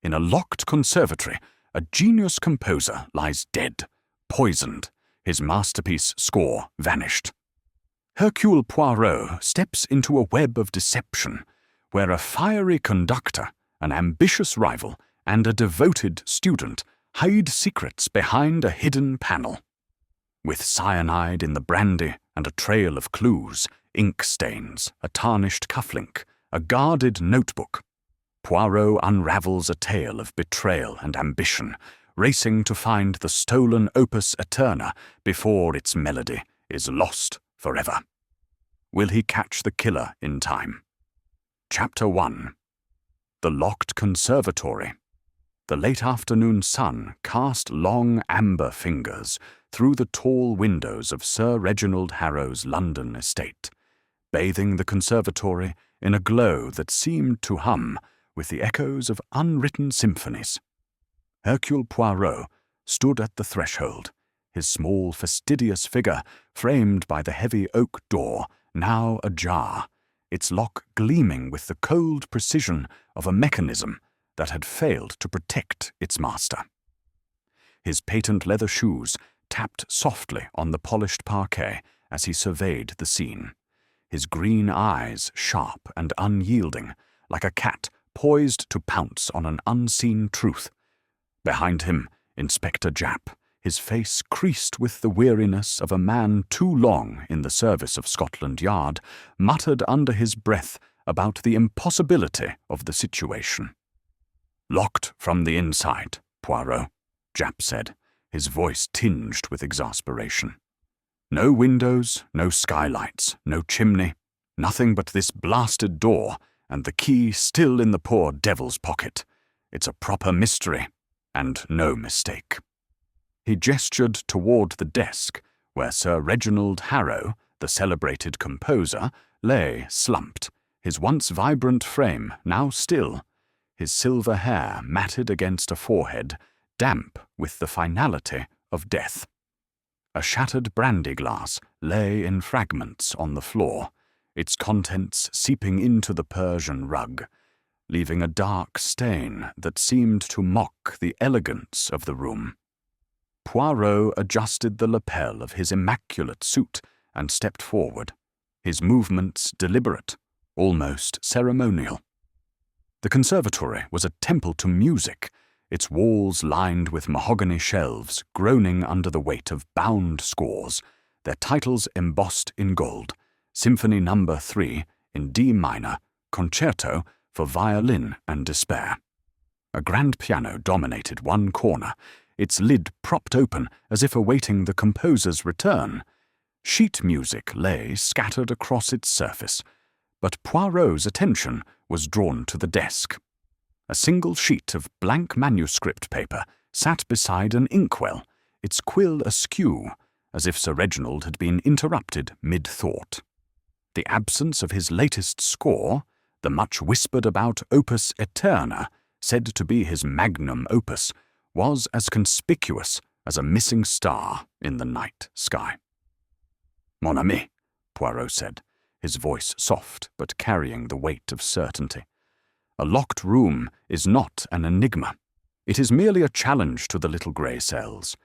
In a locked conservatory, a genius composer lies dead, poisoned, his masterpiece score vanished. Hercule Poirot steps into a web of deception, where a fiery conductor, an ambitious rival, and a devoted student hide secrets behind a hidden panel. With cyanide in the brandy and a trail of clues, ink stains, a tarnished cufflink, a guarded notebook, Poirot unravels a tale of betrayal and ambition, racing to find the stolen opus eterna before its melody is lost forever. Will he catch the killer in time? Chapter 1. The Locked Conservatory. The late afternoon sun cast long amber fingers through the tall windows of Sir Reginald Harrow's London estate, bathing the conservatory in a glow that seemed to hum with the echoes of unwritten symphonies. Hercule Poirot stood at the threshold, his small fastidious figure framed by the heavy oak door now ajar, its lock gleaming with the cold precision of a mechanism that had failed to protect its master. His patent leather shoes tapped softly on the polished parquet as he surveyed the scene, his green eyes sharp and unyielding, like a cat poised to pounce on an unseen truth. Behind him, Inspector Japp, his face creased with the weariness of a man too long in the service of Scotland Yard, muttered under his breath about the impossibility of the situation. "Locked from the inside, Poirot," Japp said, his voice tinged with exasperation. "No windows, no skylights, no chimney, nothing but this blasted door, and the key still in the poor devil's pocket. It's a proper mystery, and no mistake." He gestured toward the desk where Sir Reginald Harrow, the celebrated composer, lay slumped, his once vibrant frame now still, his silver hair matted against a forehead damp with the finality of death. A shattered brandy glass lay in fragments on the floor, its contents seeping into the Persian rug, leaving a dark stain that seemed to mock the elegance of the room. Poirot adjusted the lapel of his immaculate suit and stepped forward, his movements deliberate, almost ceremonial. The conservatory was a temple to music, its walls lined with mahogany shelves groaning under the weight of bound scores, their titles embossed in gold: Symphony No. 3 in D minor, Concerto for Violin and Despair. A grand piano dominated one corner, its lid propped open as if awaiting the composer's return. Sheet music lay scattered across its surface, but Poirot's attention was drawn to the desk. A single sheet of blank manuscript paper sat beside an inkwell, its quill askew, as if Sir Reginald had been interrupted mid-thought. The absence of his latest score, the much whispered about opus eterna, said to be his magnum opus, was as conspicuous as a missing star in the night sky. "Mon ami," Poirot said, his voice soft but carrying the weight of certainty. "A locked room is not an enigma. It is merely a challenge to the little grey cells.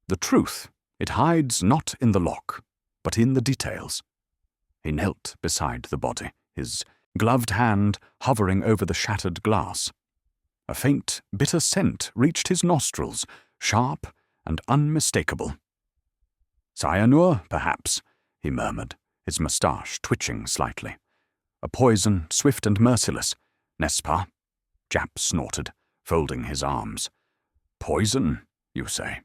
The truth, it hides not in the lock, but in the details." He knelt beside the body, his gloved hand hovering over the shattered glass. A faint, bitter scent reached his nostrils, sharp and unmistakable. "Cyanure, perhaps," he murmured, his moustache twitching slightly. "A poison swift and merciless, n'est-ce pas?" Japp snorted, folding his arms. "Poison, you say?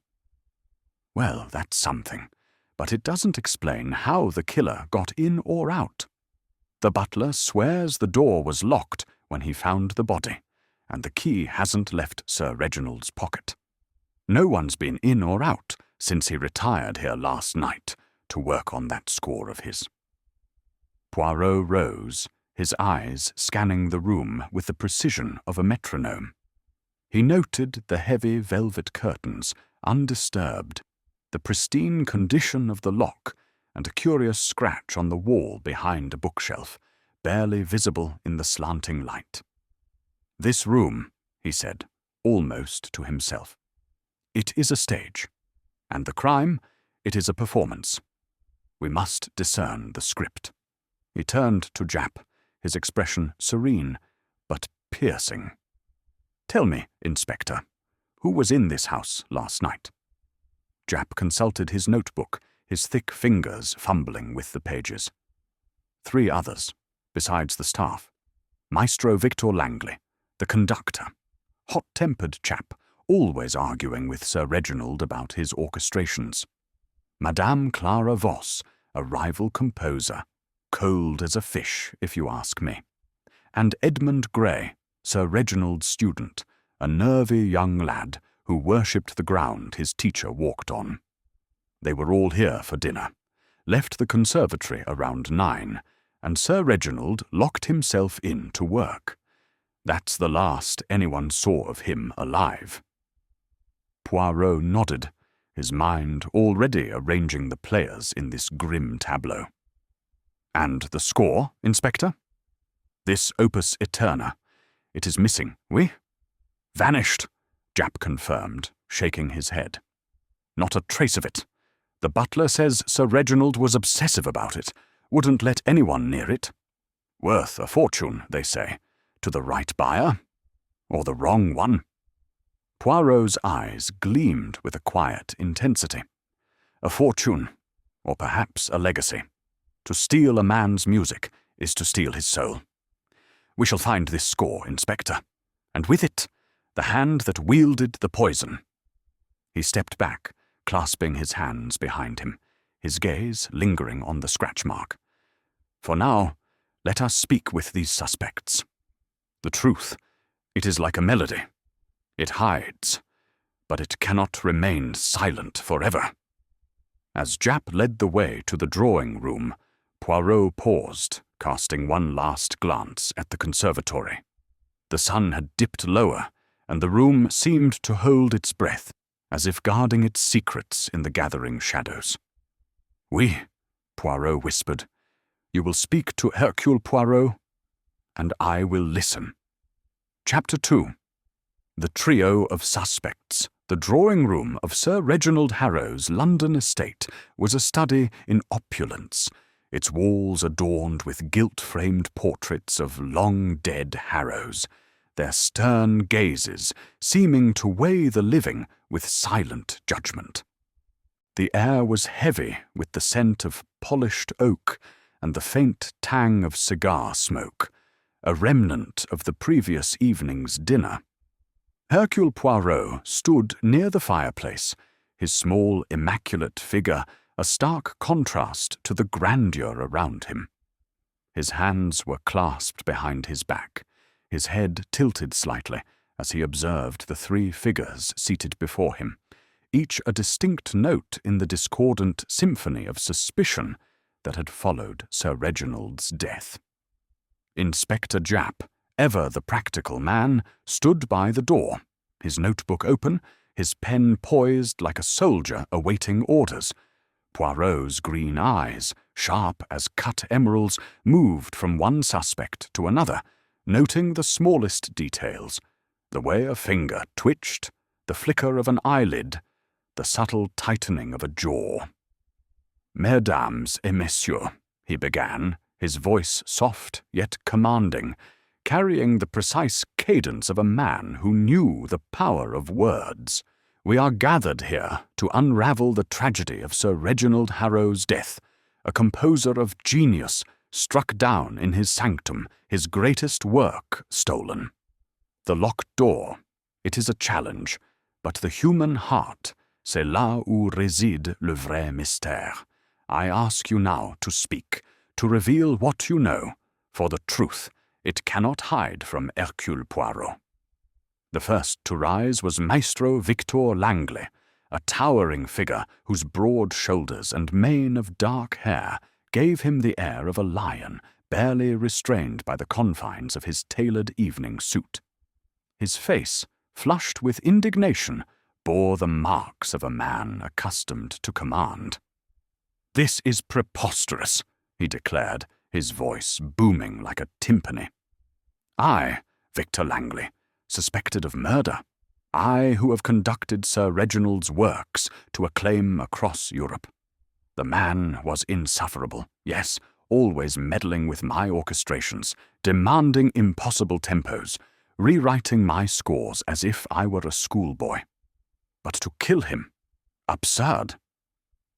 Well, that's something, but it doesn't explain how the killer got in or out. The butler swears the door was locked when he found the body, and the key hasn't left Sir Reginald's pocket. No one's been in or out since he retired here last night to work on that score of his." Poirot rose, his eyes scanning the room with the precision of a metronome. He noted the heavy velvet curtains, undisturbed, the pristine condition of the lock, and a curious scratch on the wall behind a bookshelf, barely visible in the slanting light. "This room," he said, almost to himself. It is a stage, and the crime, it is a performance. We must discern the script. He turned to Japp, his expression serene, but piercing. Tell me, Inspector, who was in this house last night? Japp consulted his notebook, his thick fingers fumbling with the pages. 3 others, besides the staff. Maestro Victor Langley, the conductor. Hot-tempered chap, always arguing with Sir Reginald about his orchestrations. Madame Clara Voss, a rival composer, cold as a fish, if you ask me. And Edmund Gray, Sir Reginald's student, a nervy young lad who worshipped the ground his teacher walked on. They were all here for dinner, left the conservatory around 9, and Sir Reginald locked himself in to work. That's the last anyone saw of him alive. Poirot nodded, his mind already arranging the players in this grim tableau. And the score, Inspector? This opus eterna. It is missing, oui? Vanished, Japp confirmed, shaking his head. Not a trace of it. The butler says Sir Reginald was obsessive about it, wouldn't let anyone near it. Worth a fortune, they say, to the right buyer, or the wrong one. Poirot's eyes gleamed with a quiet intensity. A fortune, or perhaps a legacy. To steal a man's music is to steal his soul. We shall find this score, Inspector, and with it, the hand that wielded the poison. He stepped back, clasping his hands behind him, his gaze lingering on the scratch mark. For now, let us speak with these suspects. The truth, it is like a melody. It hides, but it cannot remain silent forever. As Japp led the way to the drawing room, Poirot paused, casting one last glance at the conservatory. The sun had dipped lower, and the room seemed to hold its breath, as if guarding its secrets in the gathering shadows. Oui, Poirot whispered. You will speak to Hercule Poirot, and I will listen. Chapter 2. The trio of suspects. The drawing room of Sir Reginald Harrow's London estate was a study in opulence, its walls adorned with gilt-framed portraits of long-dead Harrows, their stern gazes seeming to weigh the living with silent judgment. The air was heavy with the scent of polished oak and the faint tang of cigar smoke, a remnant of the previous evening's dinner. Hercule Poirot stood near the fireplace, his small, immaculate figure a stark contrast to the grandeur around him. His hands were clasped behind his back, his head tilted slightly as he observed the 3 figures seated before him, each a distinct note in the discordant symphony of suspicion that had followed Sir Reginald's death. Inspector Japp, ever the practical man, stood by the door, his notebook open, his pen poised like a soldier awaiting orders. Poirot's green eyes, sharp as cut emeralds, moved from one suspect to another, noting the smallest details, the way a finger twitched, the flicker of an eyelid, the subtle tightening of a jaw. Mesdames et messieurs, he began, his voice soft yet commanding, carrying the precise cadence of a man who knew the power of words. We are gathered here to unravel the tragedy of Sir Reginald Harrow's death, a composer of genius struck down in his sanctum, his greatest work stolen. The locked door, it is a challenge, but the human heart, c'est là où réside le vrai mystère. I ask you now to speak, to reveal what you know, for the truth, it cannot hide from Hercule Poirot. The first to rise was Maestro Victor Langley, a towering figure whose broad shoulders and mane of dark hair gave him the air of a lion, barely restrained by the confines of his tailored evening suit. His face, flushed with indignation, bore the marks of a man accustomed to command. "This is preposterous," he declared, his voice booming like a timpani. "I, Victor Langley, suspected of murder. I who have conducted Sir Reginald's works to acclaim across Europe. The man was insufferable, yes, always meddling with my orchestrations, demanding impossible tempos, rewriting my scores as if I were a schoolboy. But to kill him? Absurd.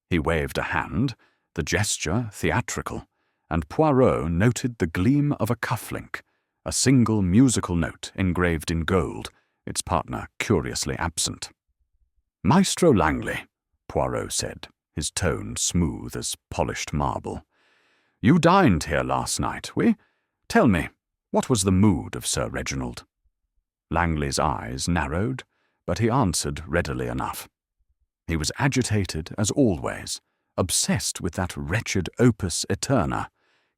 He waved a hand, the gesture theatrical, and Poirot noted the gleam of a cufflink, a single musical note engraved in gold, its partner curiously absent. "Maestro Langley," Poirot said, his tone smooth as polished marble. "You dined here last night, oui? Tell me, what was the mood of Sir Reginald?" Langley's eyes narrowed, but he answered readily enough. He was agitated as always, obsessed with that wretched opus eterna,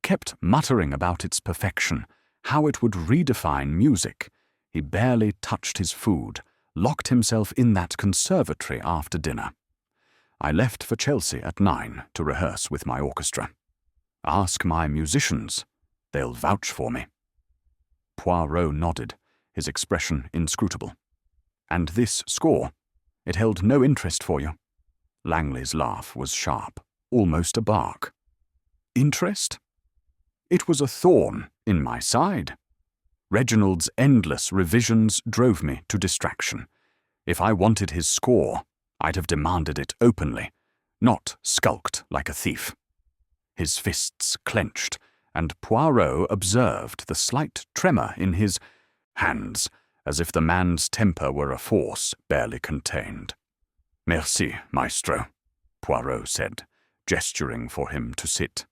kept muttering about its perfection, how it would redefine music. He barely touched his food, locked himself in that conservatory after dinner. I left for Chelsea at 9 to rehearse with my orchestra. Ask my musicians. They'll vouch for me. Poirot nodded, his expression inscrutable. "And this score? It held no interest for you?" Langley's laugh was sharp, almost a bark. "Interest? It was a thorn in my side. Reginald's endless revisions drove me to distraction. If I wanted his score, I'd have demanded it openly, not skulked like a thief." His fists clenched, and Poirot observed the slight tremor in his hands, as if the man's temper were a force barely contained. "Merci, maestro," Poirot said, gesturing for him to sit.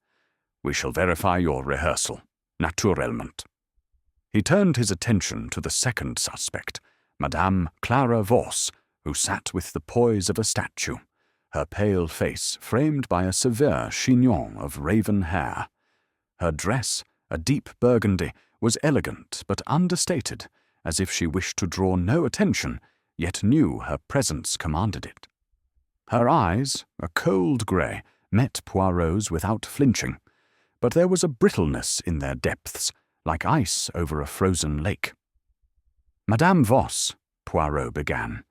"We shall verify your rehearsal, naturellement." He turned his attention to the second suspect, Madame Clara Voss, who sat with the poise of a statue, her pale face framed by a severe chignon of raven hair. Her dress, a deep burgundy, was elegant but understated, as if she wished to draw no attention, yet knew her presence commanded it. Her eyes, a cold grey, met Poirot's without flinching, but there was a brittleness in their depths, like ice over a frozen lake. "Madame Voss," Poirot began,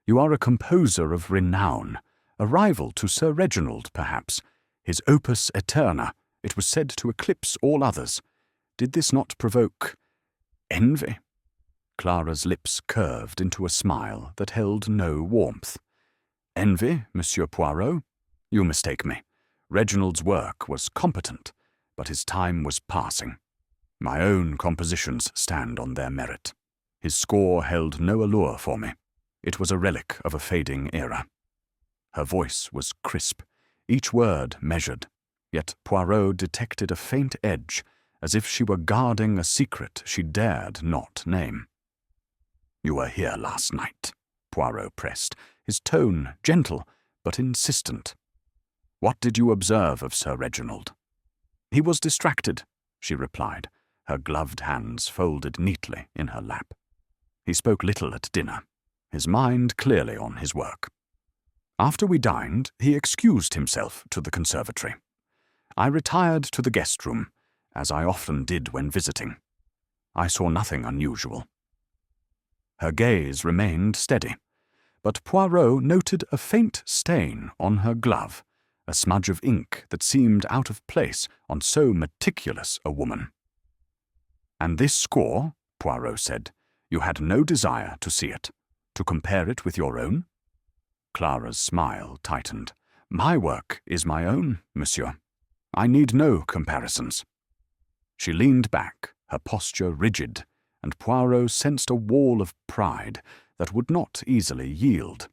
"you are a composer of renown, a rival to Sir Reginald, perhaps. His opus eterna, it was said to eclipse all others. Did this not provoke envy?" Clara's lips curved into a smile that held no warmth. "Envy, Monsieur Poirot? You mistake me. Reginald's work was competent, but his time was passing. My own compositions stand on their merit. His score held no allure for me. It was a relic of a fading era." Her voice was crisp, each word measured, yet Poirot detected a faint edge, as if she were guarding a secret she dared not name. "You were here last night," Poirot pressed, his tone gentle but insistent. "What did you observe of Sir Reginald?" "He was distracted," she replied, her gloved hands folded neatly in her lap. "He spoke little at dinner, his mind clearly on his work. After we dined, he excused himself to the conservatory. I retired to the guest room, as I often did when visiting. I saw nothing unusual." Her gaze remained steady, but Poirot noted a faint stain on her glove, a smudge of ink that seemed out of place on so meticulous a woman. "And this score," Poirot said, "you had no desire to see it, to compare it with your own?" Clara's smile tightened. "My work is my own, monsieur. I need no comparisons." She leaned back, her posture rigid, and Poirot sensed a wall of pride that would not easily yield.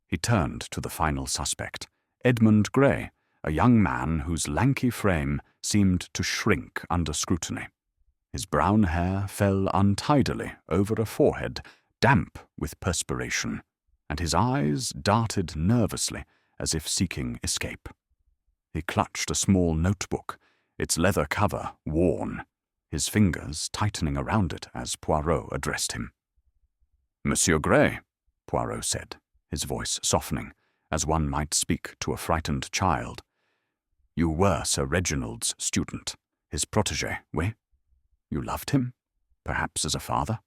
He turned to the final suspect, Edmund Gray, a young man whose lanky frame seemed to shrink under scrutiny. His brown hair fell untidily over a forehead damp with perspiration, and his eyes darted nervously as if seeking escape. He clutched a small notebook, its leather cover worn, his fingers tightening around it as Poirot addressed him. "Monsieur Gray," Poirot said, his voice softening, as one might speak to a frightened child. "You were Sir Reginald's student, his protégé, oui? You loved him, perhaps as a father?"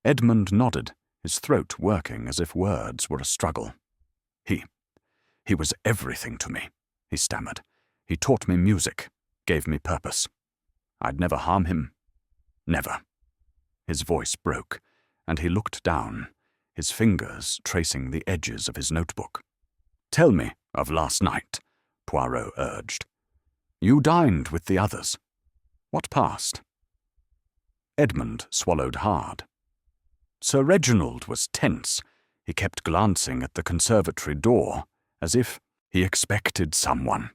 Edmund nodded, his throat working as if words were a struggle. He was everything to me, he stammered. He taught me music, gave me purpose. I'd never harm him. Never. His voice broke, and he looked down, his fingers tracing the edges of his notebook. Tell me of last night, Poirot urged. You dined with the others. What passed? Edmund swallowed hard. Sir Reginald was tense. He kept glancing at the conservatory door, as if he expected someone.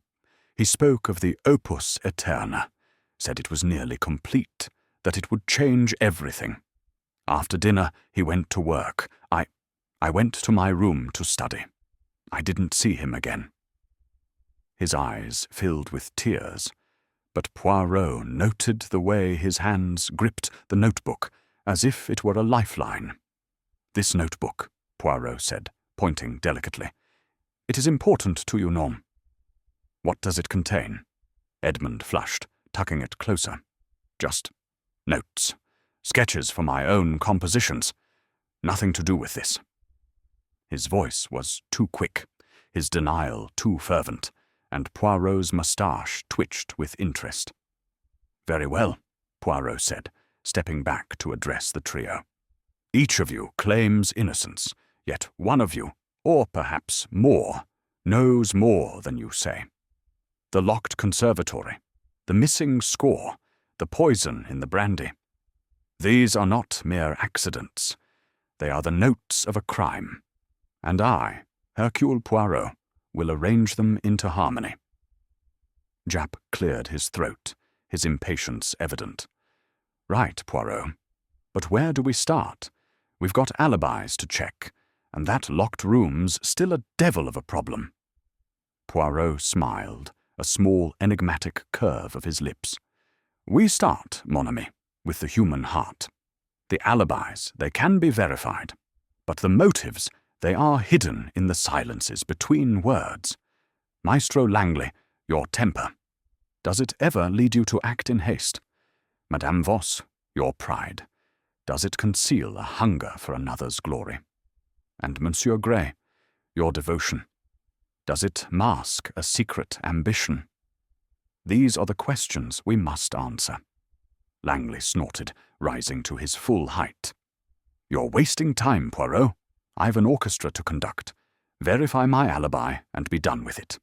He spoke of the opus aeterna, said it was nearly complete, that it would change everything. After dinner, he went to work. I went to my room to study. I didn't see him again. His eyes filled with tears, but Poirot noted the way his hands gripped the notebook as if it were a lifeline. This notebook, Poirot said, pointing delicately. It is important to you, Norm. What does it contain? Edmund flushed, tucking it closer. Just notes. Sketches for my own compositions. Nothing to do with this. His voice was too quick, his denial too fervent, and Poirot's moustache twitched with interest. Very well, Poirot said, stepping back to address the trio. Each of you claims innocence, yet one of you, or perhaps more, knows more than you say. The locked conservatory, the missing score, the poison in the brandy. These are not mere accidents. They are the notes of a crime. And I, Hercule Poirot, will arrange them into harmony. Japp cleared his throat, his impatience evident. Right, Poirot. But where do we start? We've got alibis to check, and that locked room's still a devil of a problem. Poirot smiled, a small enigmatic curve of his lips. We start, mon ami, with the human heart. The alibis, they can be verified, but the motives, they are hidden in the silences between words. Maestro Langley, your temper. Does it ever lead you to act in haste? Madame Voss, your pride. Does it conceal a hunger for another's glory? And Monsieur Gray, your devotion. Does it mask a secret ambition? These are the questions we must answer. Langley snorted, rising to his full height. You're wasting time, Poirot. I've an orchestra to conduct. Verify my alibi and be done with it.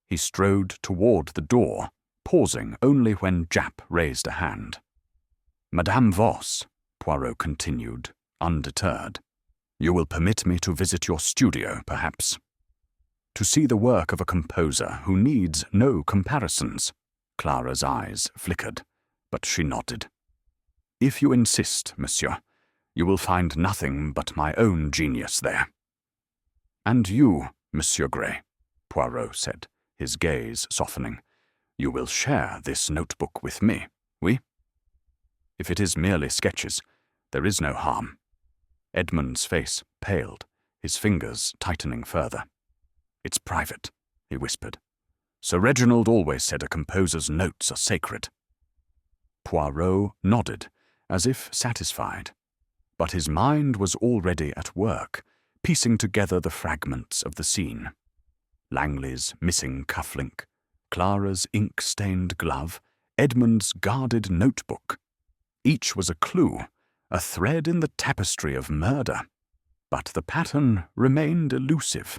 He strode toward the door, pausing only when Japp raised a hand. Madame Voss, Poirot continued, undeterred. You will permit me to visit your studio, perhaps. To see the work of a composer who needs no comparisons. Clara's eyes flickered, but she nodded. If you insist, monsieur, you will find nothing but my own genius there. And you, Monsieur Gray, Poirot said, his gaze softening, you will share this notebook with me, oui? If it is merely sketches, there is no harm. Edmund's face paled, his fingers tightening further. It's private, he whispered. Sir Reginald always said a composer's notes are sacred. Poirot nodded, as if satisfied. But his mind was already at work, piecing together the fragments of the scene. Langley's missing cufflink, Clara's ink-stained glove, Edmund's guarded notebook. Each was a clue, a thread in the tapestry of murder. But the pattern remained elusive.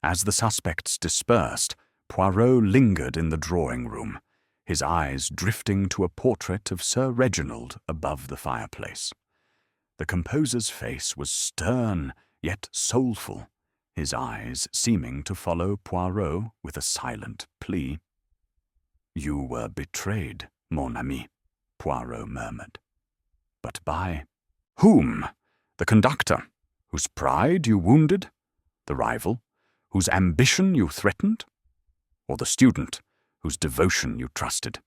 As the suspects dispersed, Poirot lingered in the drawing-room, his eyes drifting to a portrait of Sir Reginald above the fireplace. The composer's face was stern, yet soulful, his eyes seeming to follow Poirot with a silent plea. You were betrayed, mon ami, Poirot murmured. But by whom? The conductor, whose pride you wounded? The rival, whose ambition you threatened? Or the student, whose devotion you trusted?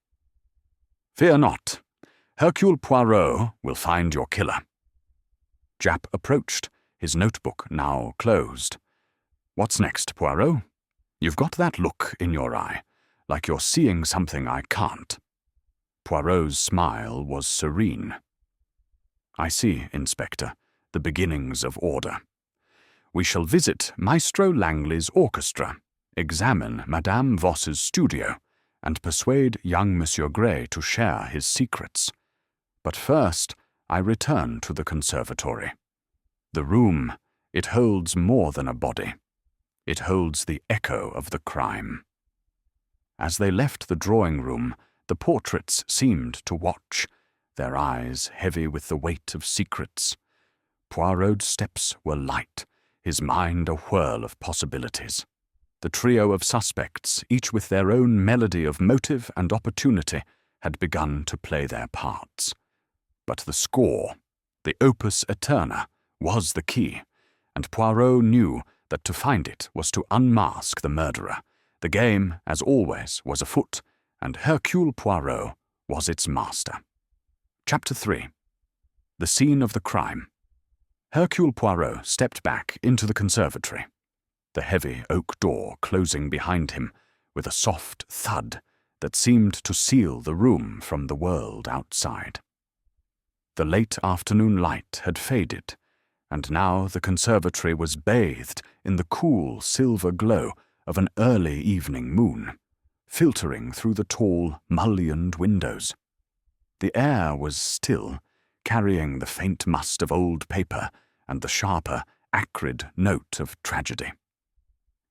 Fear not. Hercule Poirot will find your killer. Japp approached, his notebook now closed. What's next, Poirot? You've got that look in your eye, like you're seeing something I can't. Poirot's smile was serene. I see, Inspector, the beginnings of order. We shall visit Maestro Langley's orchestra, examine Madame Voss's studio, and persuade young Monsieur Gray to share his secrets. But first, I return to the conservatory. The room, it holds more than a body. It holds the echo of the crime. As they left the drawing-room, the portraits seemed to watch, their eyes heavy with the weight of secrets. Poirot's steps were light, his mind a whirl of possibilities. The trio of suspects, each with their own melody of motive and opportunity, had begun to play their parts. But the score, the opus eterna, was the key, and Poirot knew that to find it was to unmask the murderer. The game, as always, was afoot, and Hercule Poirot was its master. Chapter 3. The scene of the crime. Hercule Poirot stepped back into the conservatory, the heavy oak door closing behind him with a soft thud that seemed to seal the room from the world outside. The late afternoon light had faded, and now the conservatory was bathed in the cool silver glow of an early evening moon, filtering through the tall, mullioned windows. The air was still, carrying the faint must of old paper and the sharper, acrid note of tragedy.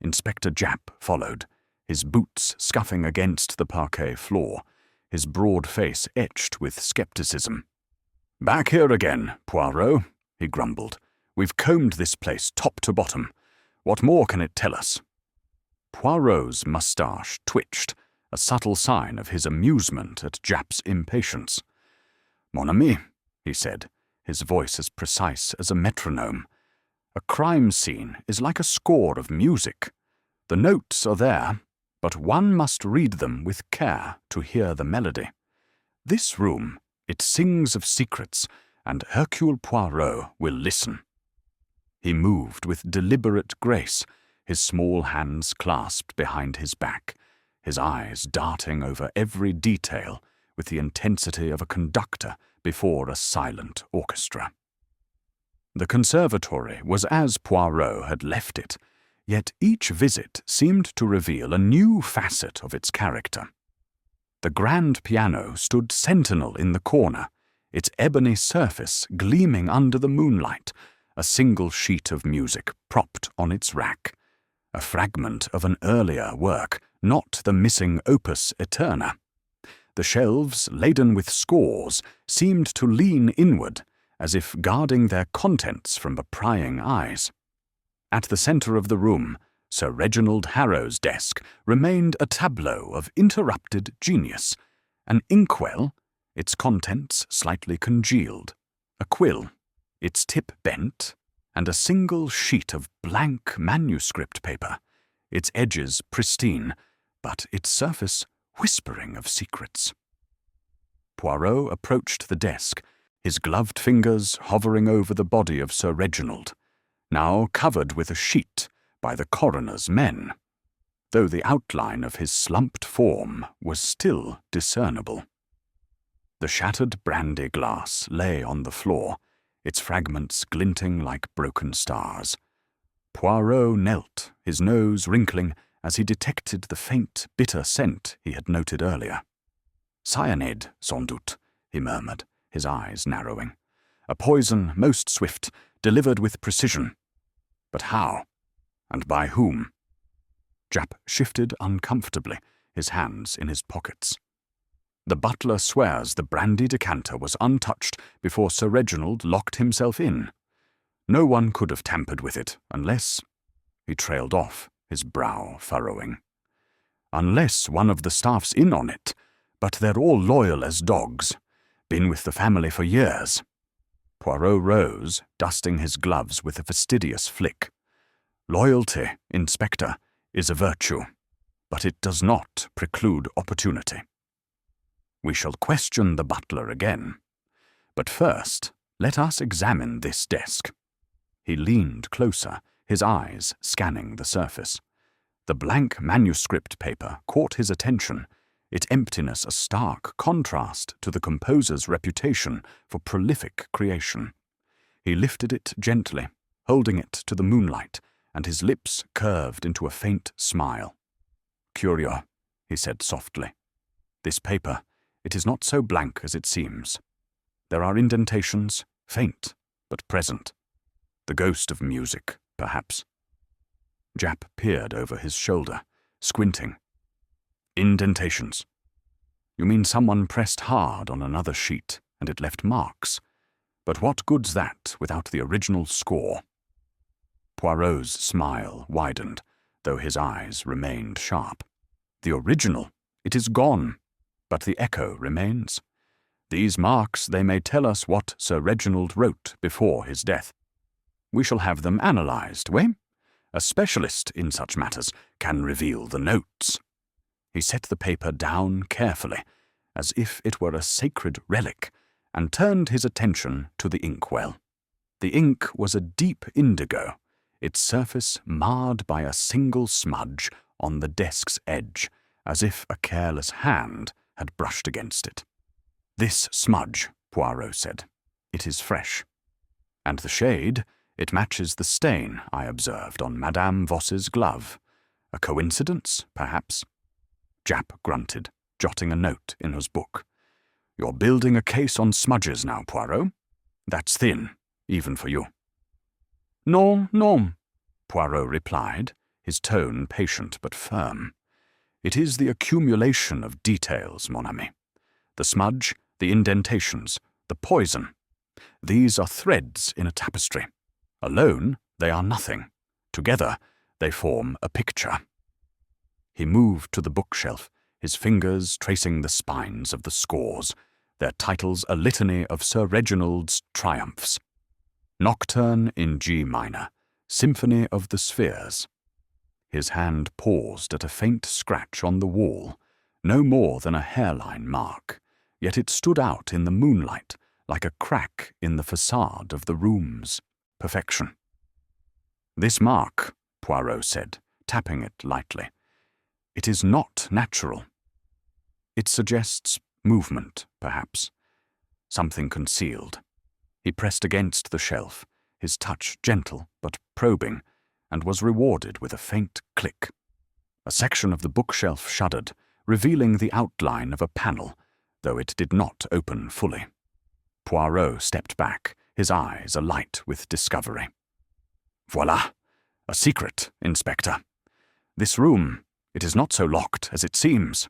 Inspector Japp followed, his boots scuffing against the parquet floor, his broad face etched with skepticism. "Back here again, Poirot," he grumbled. "We've combed this place top to bottom. What more can it tell us?" Poirot's moustache twitched, a subtle sign of his amusement at Japp's impatience. "Mon ami," he said, his voice as precise as a metronome, "a crime scene is like a score of music. The notes are there, but one must read them with care to hear the melody. This room, it sings of secrets, and Hercule Poirot will listen." He moved with deliberate grace, his small hands clasped behind his back, his eyes darting over every detail with the intensity of a conductor before a silent orchestra. The conservatory was as Poirot had left it, yet each visit seemed to reveal a new facet of its character. The grand piano stood sentinel in the corner, its ebony surface gleaming under the moonlight, a single sheet of music propped on its rack, a fragment of an earlier work, not the missing opus eterna. The shelves, laden with scores, seemed to lean inward, as if guarding their contents from prying eyes. At the centre of the room, Sir Reginald Harrow's desk remained a tableau of interrupted genius, an inkwell, its contents slightly congealed, a quill, its tip bent, and a single sheet of blank manuscript paper, its edges pristine, but its surface whispering of secrets. Poirot approached the desk, his gloved fingers hovering over the body of Sir Reginald, now covered with a sheet by the coroner's men, though the outline of his slumped form was still discernible. The shattered brandy glass lay on the floor, its fragments glinting like broken stars. Poirot knelt, his nose wrinkling as he detected the faint, bitter scent he had noted earlier. "Cyanide, sans doute," he murmured, his eyes narrowing. "A poison most swift, delivered with precision. But how? And by whom?" Japp shifted uncomfortably, his hands in his pockets. "The butler swears the brandy decanter was untouched before Sir Reginald locked himself in. No one could have tampered with it, unless—" He trailed off, his brow furrowing. "Unless one of the staff's in on it, but they're all loyal as dogs. Been with the family for years." Poirot rose, dusting his gloves with a fastidious flick. "Loyalty, Inspector, is a virtue, but it does not preclude opportunity. We shall question the butler again. But first, let us examine this desk." He leaned closer, his eyes scanning the surface. The blank manuscript paper caught his attention, its emptiness a stark contrast to the composer's reputation for prolific creation. He lifted it gently, holding it to the moonlight, and his lips curved into a faint smile. "Curio," he said softly. "This paper, it is not so blank as it seems. There are indentations, faint but present. The ghost of music, perhaps." Japp peered over his shoulder, squinting. "Indentations. You mean someone pressed hard on another sheet, and it left marks. But what good's that without the original score?" Poirot's smile widened, though his eyes remained sharp. "The original, it is gone, but the echo remains. These marks, they may tell us what Sir Reginald wrote before his death. We shall have them analysed, eh? A specialist in such matters can reveal the notes." He set the paper down carefully, as if it were a sacred relic, and turned his attention to the inkwell. The ink was a deep indigo, its surface marred by a single smudge on the desk's edge, as if a careless hand had brushed against it. "This smudge," Poirot said. "It is fresh. And the shade, it matches the stain I observed on Madame Voss's glove. A coincidence, perhaps?" Japp grunted, jotting a note in his book. "You're building a case on smudges now, Poirot. That's thin, even for you." "Non, non," Poirot replied, his tone patient but firm. "It is the accumulation of details, mon ami. The smudge, the indentations, the poison. These are threads in a tapestry. Alone, they are nothing. Together, they form a picture." He moved to the bookshelf, his fingers tracing the spines of the scores, their titles a litany of Sir Reginald's triumphs. Nocturne in G minor, Symphony of the Spheres. His hand paused at a faint scratch on the wall, no more than a hairline mark, yet it stood out in the moonlight like a crack in the facade of the room's perfection. "This mark," Poirot said, tapping it lightly, "it is not natural. It suggests movement, perhaps. Something concealed." He pressed against the shelf, his touch gentle but probing, and was rewarded with a faint click. A section of the bookshelf shuddered, revealing the outline of a panel, though it did not open fully. Poirot stepped back, his eyes alight with discovery. "Voilà! A secret, Inspector. This room, it is not so locked as it seems."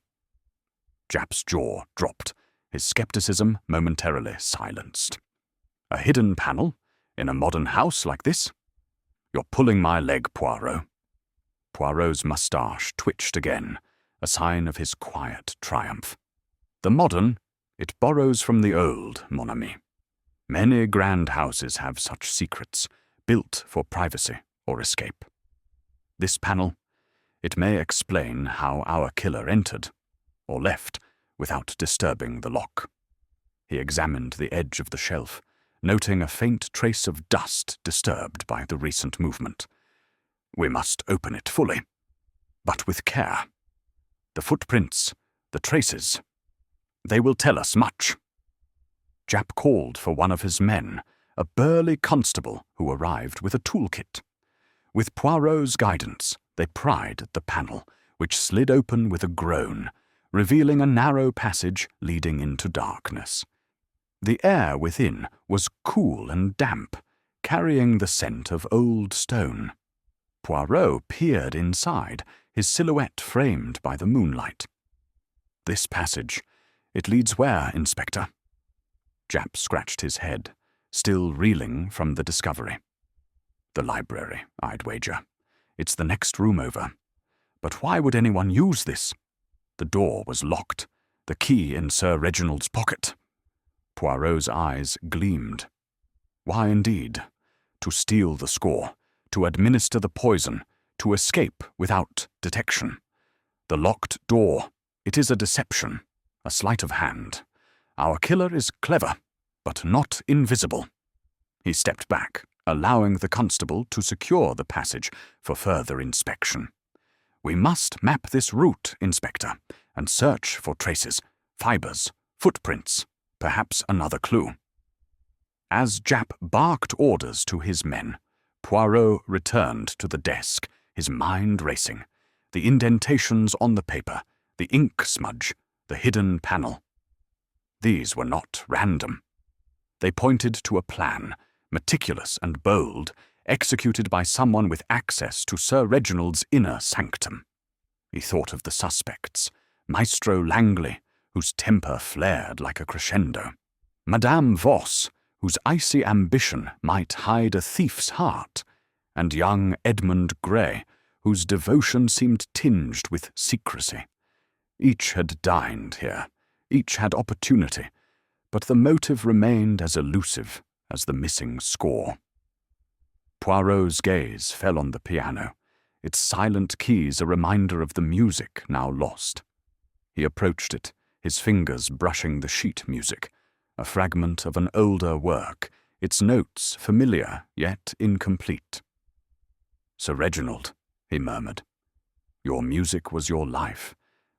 Japp's jaw dropped, his skepticism momentarily silenced. "A hidden panel? In a modern house like this? You're pulling my leg, Poirot." Poirot's moustache twitched again, a sign of his quiet triumph. "The modern, it borrows from the old, mon ami. Many grand houses have such secrets, built for privacy or escape. This panel, it may explain how our killer entered, or left, without disturbing the lock." He examined the edge of the shelf, noting a faint trace of dust disturbed by the recent movement. "We must open it fully, but with care. The footprints, the traces, they will tell us much." Japp called for one of his men, a burly constable who arrived with a toolkit. With Poirot's guidance, they pried at the panel, which slid open with a groan, revealing a narrow passage leading into darkness. The air within was cool and damp, carrying the scent of old stone. Poirot peered inside, his silhouette framed by the moonlight. "This passage, it leads where, Inspector?" Japp scratched his head, still reeling from the discovery. "The library, I'd wager. It's the next room over. But why would anyone use this? The door was locked, the key in Sir Reginald's pocket." Poirot's eyes gleamed. "Why indeed? To steal the score, to administer the poison, to escape without detection. The locked door, it is a deception, a sleight of hand. Our killer is clever, but not invisible." He stepped back, allowing the constable to secure the passage for further inspection. "We must map this route, Inspector, and search for traces, fibers, footprints, perhaps another clue." As Japp barked orders to his men, Poirot returned to the desk, his mind racing. The indentations on the paper, the ink smudge, the hidden panel. These were not random. They pointed to a plan, meticulous and bold, executed by someone with access to Sir Reginald's inner sanctum. He thought of the suspects, Maestro Langley, whose temper flared like a crescendo, Madame Voss, whose icy ambition might hide a thief's heart, and young Edmund Grey, whose devotion seemed tinged with secrecy. Each had dined here, each had opportunity, but the motive remained as elusive as the missing score. Poirot's gaze fell on the piano, its silent keys a reminder of the music now lost. He approached it, his fingers brushing the sheet music, a fragment of an older work, its notes familiar yet incomplete. "Sir Reginald," he murmured, "your music was your life,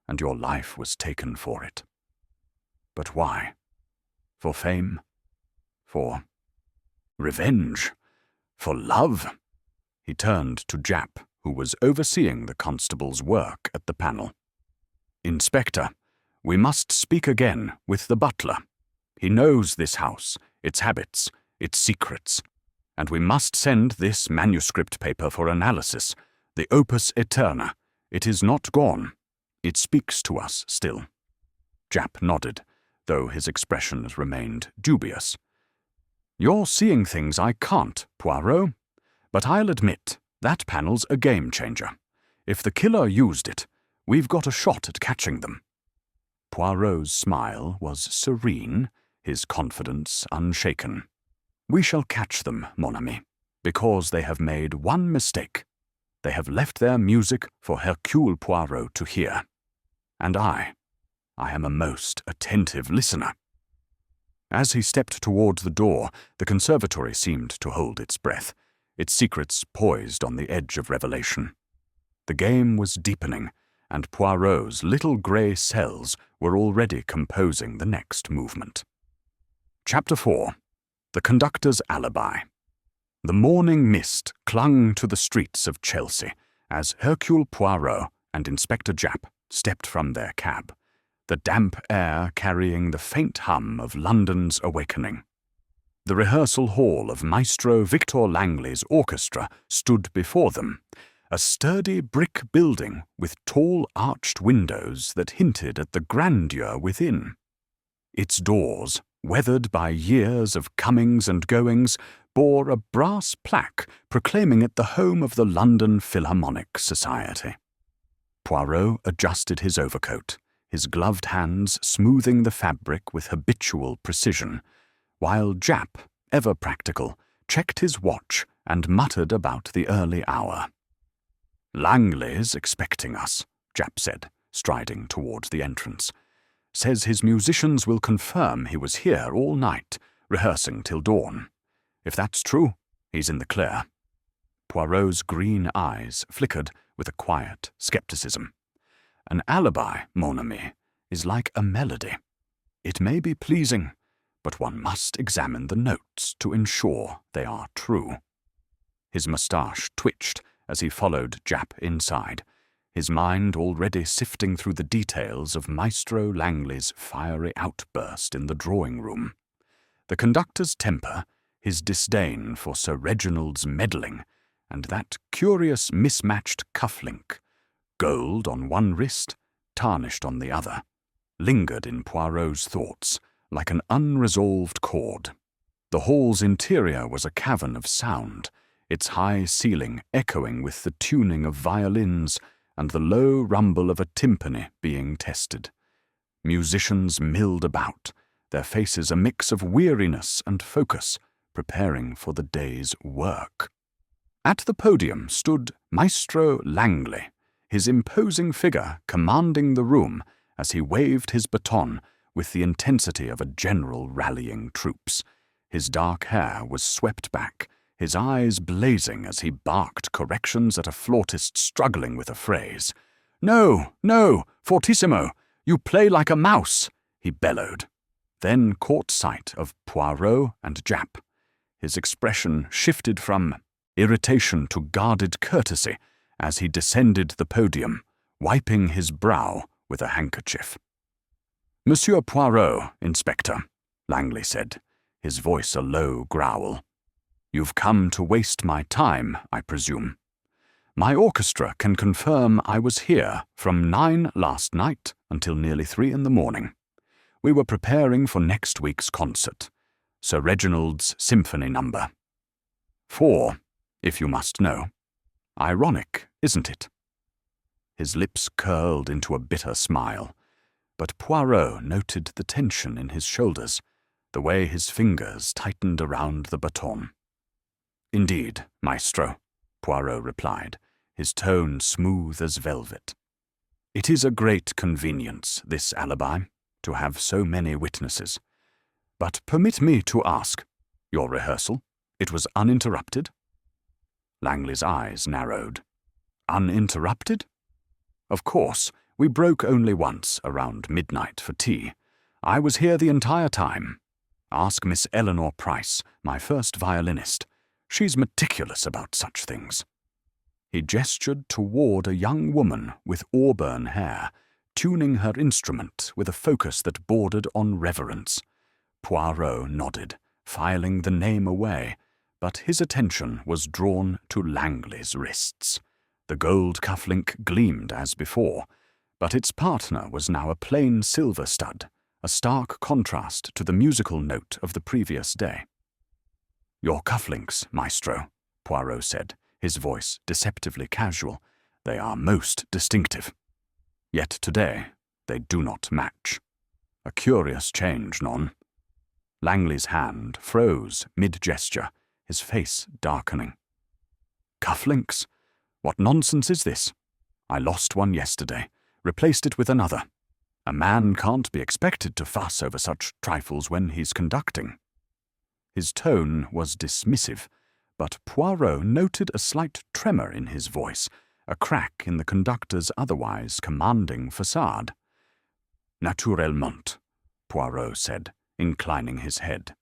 and your life was taken for it. But why? For fame? For revenge? For love?" He turned to Japp, who was overseeing the constable's work at the panel. "Inspector, we must speak again with the butler. He knows this house, its habits, its secrets, and we must send this manuscript paper for analysis, the opus aeterna. It is not gone. It speaks to us still." Japp nodded, though his expression remained dubious. "You're seeing things I can't, Poirot. But I'll admit, that panel's a game-changer. If the killer used it, we've got a shot at catching them." Poirot's smile was serene, his confidence unshaken. "We shall catch them, mon ami, because they have made one mistake. They have left their music for Hercule Poirot to hear. And I am a most attentive listener." As he stepped toward the door, the conservatory seemed to hold its breath, its secrets poised on the edge of revelation. The game was deepening, and Poirot's little grey cells were already composing the next movement. Chapter 4. The Conductor's Alibi. The morning mist clung to the streets of Chelsea as Hercule Poirot and Inspector Japp stepped from their cab, the damp air carrying the faint hum of London's awakening. The rehearsal hall of Maestro Victor Langley's orchestra stood before them, a sturdy brick building with tall arched windows that hinted at the grandeur within. Its doors, weathered by years of comings and goings, bore a brass plaque proclaiming it the home of the London Philharmonic Society. Poirot adjusted his overcoat, his gloved hands smoothing the fabric with habitual precision, while Japp, ever practical, checked his watch and muttered about the early hour. "Langley's expecting us," Japp said, striding towards the entrance. "Says his musicians will confirm he was here all night, rehearsing till dawn. If that's true, he's in the clear." Poirot's green eyes flickered with a quiet skepticism. "An alibi, mon ami, is like a melody. It may be pleasing, but one must examine the notes to ensure they are true." His moustache twitched as he followed Japp inside, his mind already sifting through the details of Maestro Langley's fiery outburst in the drawing-room. The conductor's temper, his disdain for Sir Reginald's meddling, and that curious mismatched cufflink, gold on one wrist, tarnished on the other, lingered in Poirot's thoughts like an unresolved chord. The hall's interior was a cavern of sound, its high ceiling echoing with the tuning of violins and the low rumble of a timpani being tested. Musicians milled about, their faces a mix of weariness and focus, preparing for the day's work. At the podium stood Maestro Langley, his imposing figure commanding the room as he waved his baton with the intensity of a general rallying troops. His dark hair was swept back, his eyes blazing as he barked corrections at a flautist struggling with a phrase. "No, no, fortissimo, you play like a mouse," he bellowed, then caught sight of Poirot and Japp. His expression shifted from irritation to guarded courtesy as he descended the podium, wiping his brow with a handkerchief. "Monsieur Poirot, Inspector," Langley said, his voice a low growl. "You've come to waste my time, I presume. My orchestra can confirm I was here from 9 last night until nearly 3 in the morning. We were preparing for next week's concert, Sir Reginald's symphony number. 4, if you must know. Ironic, isn't it?" His lips curled into a bitter smile, but Poirot noted the tension in his shoulders, the way his fingers tightened around the baton. "Indeed, maestro," Poirot replied, his tone smooth as velvet. "It is a great convenience, this alibi, to have so many witnesses. But permit me to ask, your rehearsal, it was uninterrupted?" Langley's eyes narrowed. "Uninterrupted? Of course, we broke only once around midnight for tea. I was here the entire time. Ask Miss Eleanor Price, my first violinist. She's meticulous about such things." He gestured toward a young woman with auburn hair, tuning her instrument with a focus that bordered on reverence. Poirot nodded, filing the name away, but his attention was drawn to Langley's wrists. The gold cufflink gleamed as before, but its partner was now a plain silver stud, a stark contrast to the musical note of the previous day. "Your cufflinks, maestro," Poirot said, his voice deceptively casual. "They are most distinctive. Yet today they do not match. A curious change, non?" Langley's hand froze mid-gesture, his face darkening. "Cufflinks? What nonsense is this? I lost one yesterday, replaced it with another. A man can't be expected to fuss over such trifles when he's conducting." His tone was dismissive, but Poirot noted a slight tremor in his voice, a crack in the conductor's otherwise commanding facade. "Naturellement," Poirot said, inclining his head.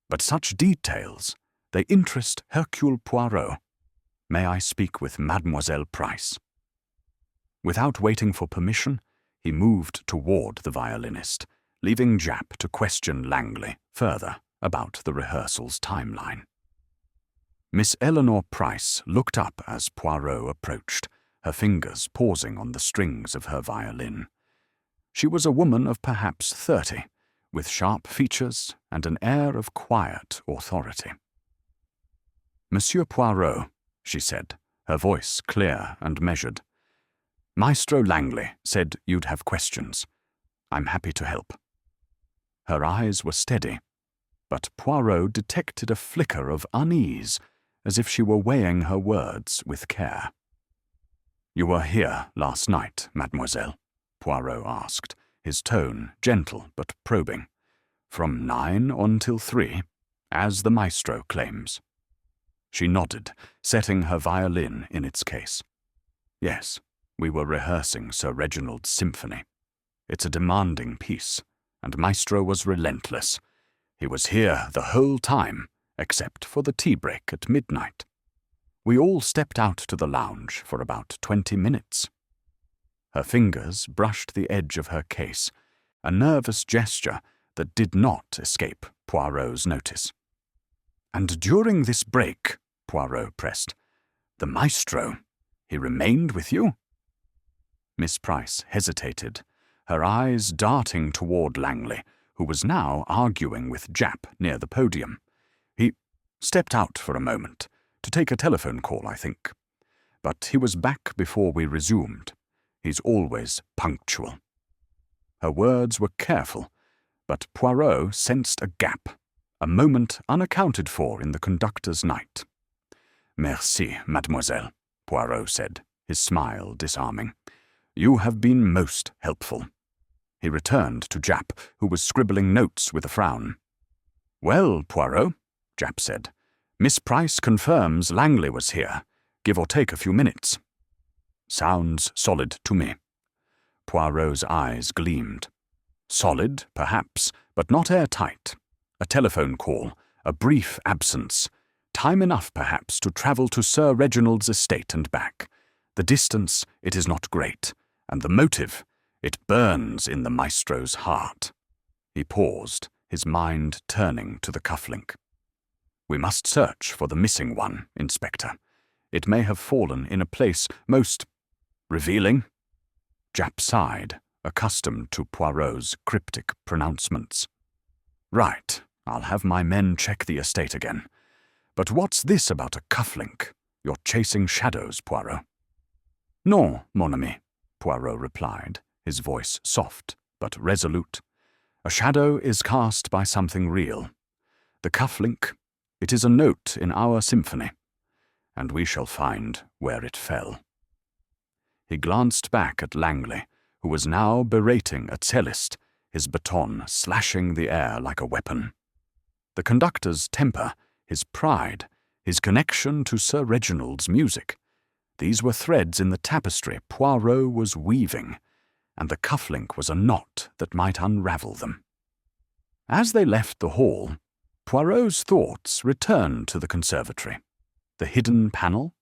"But such details, they interest Hercule Poirot. May I speak with Mademoiselle Price?" Without waiting for permission, he moved toward the violinist, leaving Japp to question Langley further about the rehearsal's timeline. Miss Eleanor Price looked up as Poirot approached, her fingers pausing on the strings of her violin. She was a woman of perhaps 30, with sharp features and an air of quiet authority. "Monsieur Poirot," she said, her voice clear and measured. "Maestro Langley said you'd have questions. I'm happy to help." Her eyes were steady, but Poirot detected a flicker of unease, as if she were weighing her words with care. "You were here last night, mademoiselle?" Poirot asked, his tone gentle but probing. "From 9 until 3, as the maestro claims." She nodded, setting her violin in its case. "Yes, we were rehearsing Sir Reginald's symphony. It's a demanding piece, and Maestro was relentless. He was here the whole time, except for the tea break at midnight. We all stepped out to the lounge for about 20 minutes. Her fingers brushed the edge of her case, a nervous gesture that did not escape Poirot's notice. "And during this break," Poirot pressed, "the maestro, he remained with you?" Miss Price hesitated, her eyes darting toward Langley, who was now arguing with Japp near the podium. "He stepped out for a moment, to take a telephone call, I think. But he was back before we resumed. He's always punctual." Her words were careful, but Poirot sensed a gap, a moment unaccounted for in the conductor's night. "Merci, mademoiselle," Poirot said, his smile disarming. "You have been most helpful." He returned to Japp, who was scribbling notes with a frown. "Well, Poirot," Japp said, "Miss Price confirms Langley was here, give or take a few minutes." "Sounds solid to me." Poirot's eyes gleamed. "Solid, perhaps, but not airtight. A telephone call, A brief absence, time enough perhaps to travel to Sir Reginald's estate and back. The distance, it is not great, and the motive, it burns in the maestro's heart. He paused, his mind turning to the cufflink. We must search for the missing one, Inspector. It may have fallen in a place most revealing. Japp sighed, accustomed to Poirot's cryptic pronouncements. Right, I'll have my men check the estate again. But what's this about a cufflink? You're chasing shadows, Poirot. Non, mon ami, Poirot replied, his voice soft but resolute. A shadow is cast by something real. The cufflink, it is a note in our symphony, and we shall find where it fell. He glanced back at Langley, who was now berating a cellist, his baton slashing the air like a weapon. The conductor's temper, his pride, his connection to Sir Reginald's music, these were threads in the tapestry Poirot was weaving, and the cufflink was a knot that might unravel them. As they left the hall, Poirot's thoughts returned to the conservatory, the hidden panel,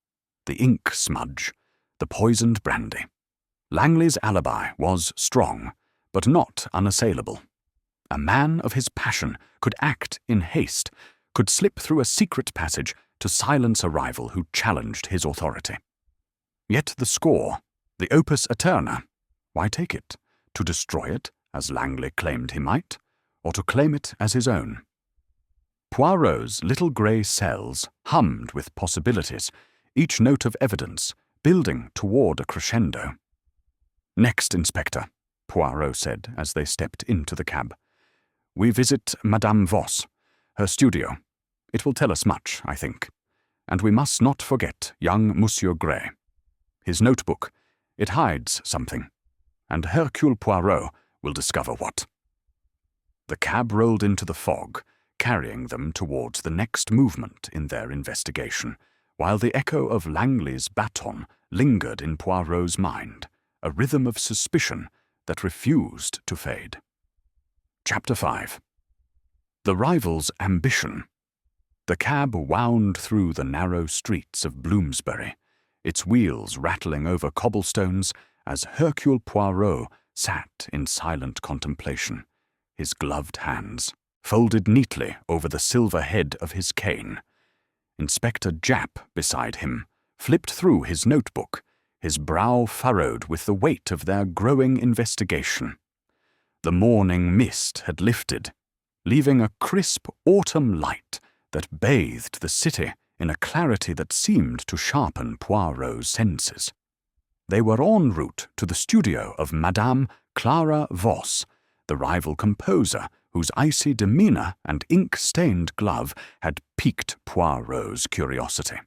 the ink smudge, the poisoned brandy. Langley's alibi was strong, but not unassailable. A man of his passion could act in haste, could slip through a secret passage to silence a rival who challenged his authority. Yet the score, the opus aeterna, why take it? To destroy it, as Langley claimed he might, or to claim it as his own? Poirot's little grey cells hummed with possibilities, each note of evidence building toward a crescendo. Next, Inspector, Poirot said as they stepped into the cab. We visit Madame Voss, her studio. It will tell us much, I think. And we must not forget young Monsieur Gray. His notebook, it hides something, and Hercule Poirot will discover what. The cab rolled into the fog, carrying them towards the next movement in their investigation, while the echo of Langley's baton lingered in Poirot's mind, a rhythm of suspicion that refused to fade. Chapter 5. The rival's ambition. The cab wound through the narrow streets of Bloomsbury, its wheels rattling over cobblestones as Hercule Poirot sat in silent contemplation, his gloved hands folded neatly over the silver head of his cane. Inspector Japp, beside him, flipped through his notebook, his brow furrowed with the weight of their growing investigation. The morning mist had lifted, leaving a crisp autumn light that bathed the city in a clarity that seemed to sharpen Poirot's senses. They were en route to the studio of Madame Clara Voss, the rival composer whose icy demeanour and ink-stained glove had piqued Poirot's curiosity.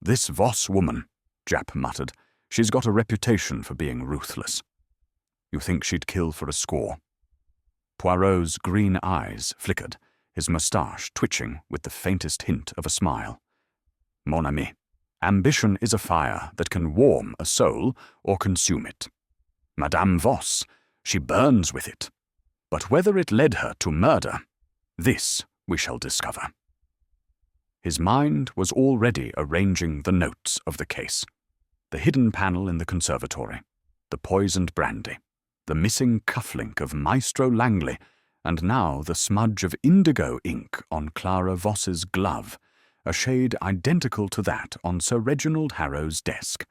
This Voss woman, Japp muttered, she's got a reputation for being ruthless. You think she'd kill for a score? Poirot's green eyes flickered, his moustache twitching with the faintest hint of a smile. Mon ami, ambition is a fire that can warm a soul or consume it. Madame Voss, she burns with it. But whether it led her to murder, this we shall discover. His mind was already arranging the notes of the case. The hidden panel in the conservatory, the poisoned brandy, the missing cufflink of Maestro Langley, and now the smudge of indigo ink on Clara Voss's glove, a shade identical to that on Sir Reginald Harrow's desk.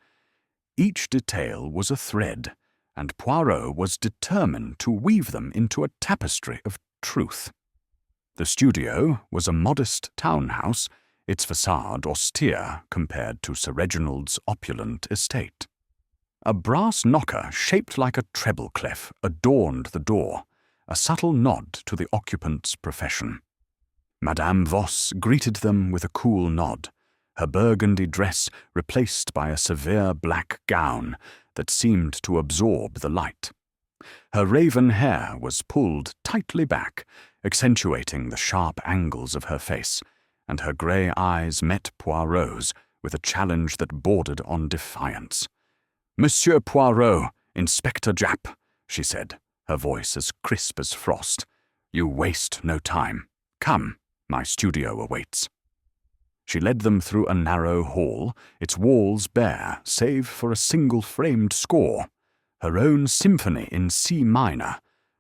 Each detail was a thread, and Poirot was determined to weave them into a tapestry of truth. The studio was a modest townhouse, its facade austere compared to Sir Reginald's opulent estate. A brass knocker shaped like a treble clef adorned the door, a subtle nod to the occupant's profession. Madame Voss greeted them with a cool nod, her burgundy dress replaced by a severe black gown that seemed to absorb the light. Her raven hair was pulled tightly back, accentuating the sharp angles of her face, and her grey eyes met Poirot's with a challenge that bordered on defiance. "Monsieur Poirot, Inspector Japp," she said, her voice as crisp as frost. "You waste no time. Come, My studio awaits." She led them through a narrow hall, its walls bare save for a single framed score, her own symphony in C minor,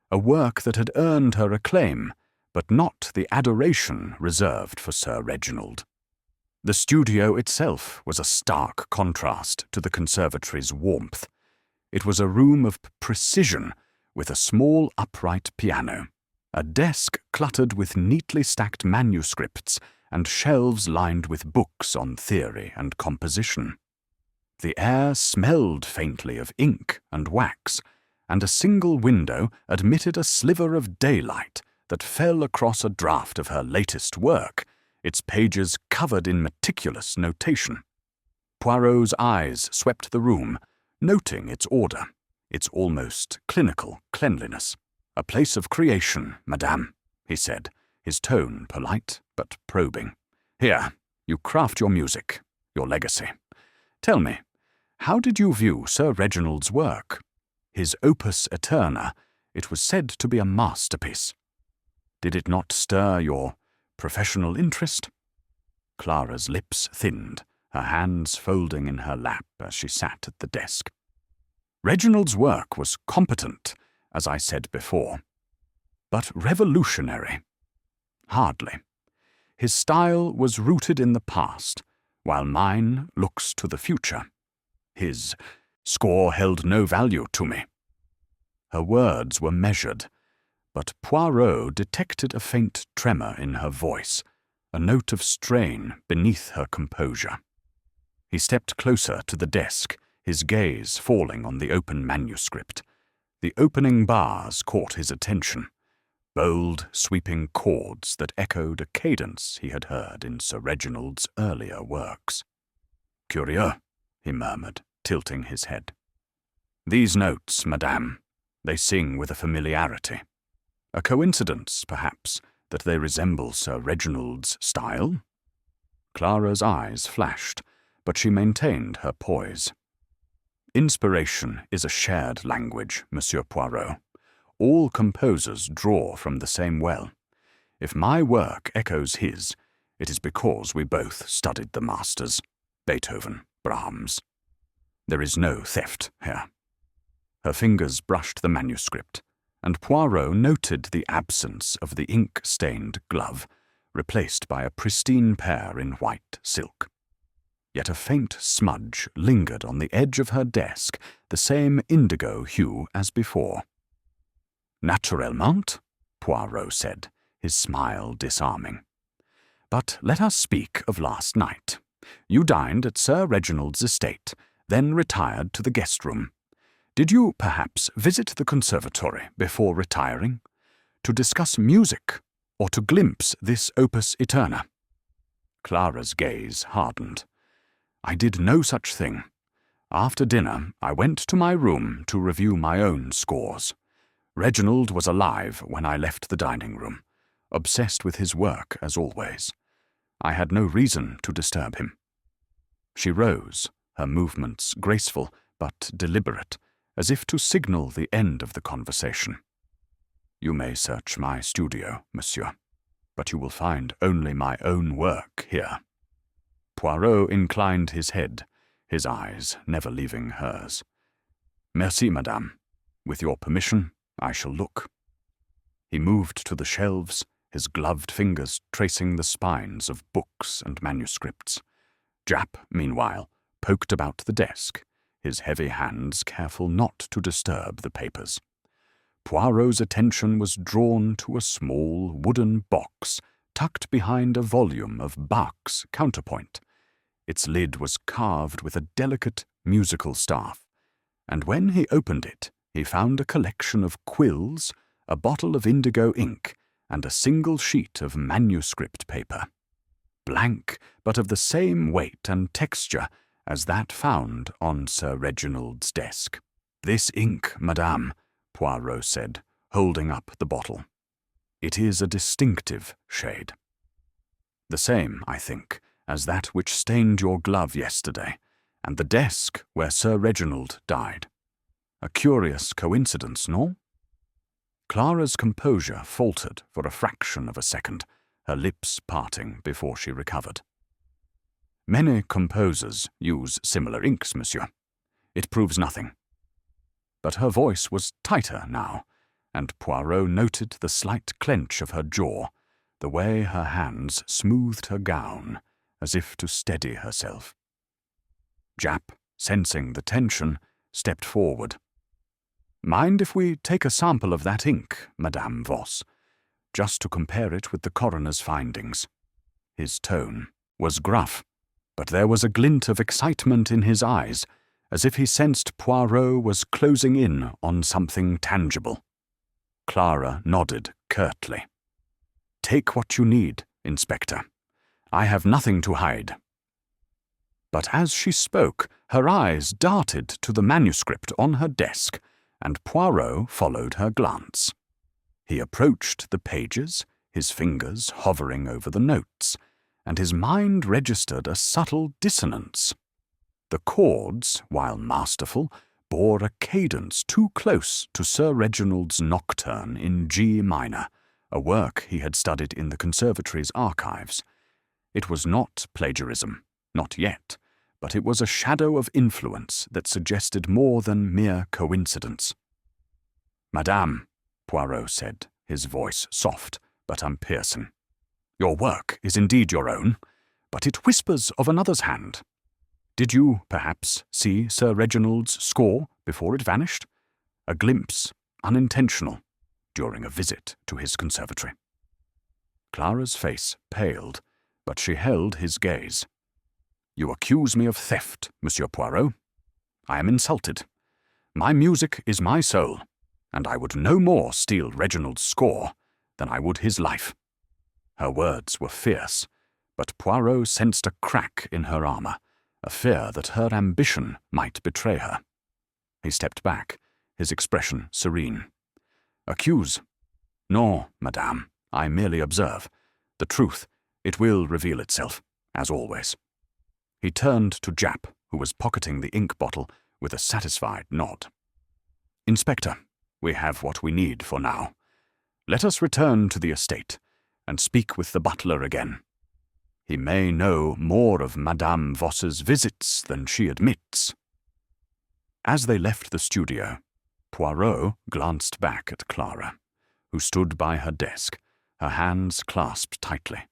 a work that had earned her acclaim, but not the adoration reserved for Sir Reginald. The studio itself was a stark contrast to the conservatory's warmth. It was a room of precision, with a small upright piano, a desk cluttered with neatly stacked manuscripts, and shelves lined with books on theory and composition. The air smelled faintly of ink and wax, and a single window admitted a sliver of daylight that fell across a draft of her latest work, its pages covered in meticulous notation. Poirot's eyes swept the room, noting its order, its almost clinical cleanliness. "A place of creation, madame," he said, his tone polite but probing. "Here, you craft your music, your legacy. Tell me, how did you view Sir Reginald's work? His opus eterna, it was said to be a masterpiece. Did it not stir your professional interest?" Clara's lips thinned, her hands folding in her lap as she sat at the desk. "Reginald's work was competent, as I said before. But revolutionary? Hardly. His style was rooted in the past, while mine looks to the future. His score held no value to me." Her words were measured, but Poirot detected a faint tremor in her voice, a note of strain beneath her composure. He stepped closer to the desk, his gaze falling on the open manuscript. The opening bars caught his attention, bold, sweeping chords that echoed a cadence he had heard in Sir Reginald's earlier works. "Curieux," he murmured, tilting his head. "These notes, madame, they sing with a familiarity. A coincidence, perhaps, that they resemble Sir Reginald's style?" Clara's eyes flashed, but she maintained her poise. "Inspiration is a shared language, Monsieur Poirot. All composers draw from the same well. If my work echoes his, it is because we both studied the masters, Beethoven, Brahms. There is no theft here." Her fingers brushed the manuscript, and Poirot noted the absence of the ink-stained glove, replaced by a pristine pear in white silk. Yet a faint smudge lingered on the edge of her desk, the same indigo hue as before. "Naturellement," Poirot said, his smile disarming. "But let us speak of last night. You dined at Sir Reginald's estate, then retired to the guest-room. Did you perhaps visit the conservatory before retiring, to discuss music or to glimpse this opus eterna?" Clara's gaze hardened. "I did no such thing. After dinner, I went to my room to review my own scores. Reginald was alive when I left the dining-room, obsessed with his work as always. I had no reason to disturb him." She rose, her movements graceful but deliberate, as if to signal the end of the conversation. "You may search my studio, monsieur, but you will find only my own work here." Poirot inclined his head, his eyes never leaving hers. "Merci, madame. With your permission, I shall look." He moved to the shelves, his gloved fingers tracing the spines of books and manuscripts. Japp, meanwhile, poked about the desk, his heavy hands careful not to disturb the papers. Poirot's attention was drawn to a small wooden box tucked behind a volume of Bach's counterpoint. Its lid was carved with a delicate musical staff, and when he opened it, he found a collection of quills, a bottle of indigo ink, and a single sheet of manuscript paper. Blank, but of the same weight and texture as that found on Sir Reginald's desk. "This ink, madame," Poirot said, holding up the bottle. "It is a distinctive shade. The same, I think, as that which stained your glove yesterday, and the desk where Sir Reginald died. A curious coincidence, no?" Clara's composure faltered for a fraction of a second, her lips parting before she recovered. "Many composers use similar inks, monsieur. It proves nothing." But her voice was tighter now, and Poirot noted the slight clench of her jaw, the way her hands smoothed her gown, as if to steady herself. Japp, sensing the tension, stepped forward. "Mind if we take a sample of that ink, Madame Voss, just to compare it with the coroner's findings?" His tone was gruff, but there was a glint of excitement in his eyes, as if he sensed Poirot was closing in on something tangible. Clara nodded curtly. "Take what you need, Inspector. I have nothing to hide." But as she spoke, her eyes darted to the manuscript on her desk, and Poirot followed her glance. He approached the pages, his fingers hovering over the notes, and his mind registered a subtle dissonance. The chords, while masterful, bore a cadence too close to Sir Reginald's Nocturne in G minor, a work he had studied in the Conservatory's archives. It was not plagiarism, not yet, but it was a shadow of influence that suggested more than mere coincidence. "Madame," Poirot said, his voice soft but unpiercing, "your work is indeed your own, but it whispers of another's hand. Did you, perhaps, see Sir Reginald's score before it vanished? A glimpse, unintentional, during a visit to his conservatory." Clara's face paled, but she held his gaze. "You accuse me of theft, Monsieur Poirot. I am insulted. My music is my soul, and I would no more steal Reginald's score than I would his life." Her words were fierce, but Poirot sensed a crack in her armor, a fear that her ambition might betray her. He stepped back, his expression serene. "Accuse? No, madame, I merely observe. The truth, it will reveal itself, as always." He turned to Japp, who was pocketing the ink bottle, with a satisfied nod. "Inspector, we have what we need for now. Let us return to the estate, and speak with the butler again. He may know more of Madame Voss's visits than she admits." As they left the studio, Poirot glanced back at Clara, who stood by her desk, her hands clasped tightly.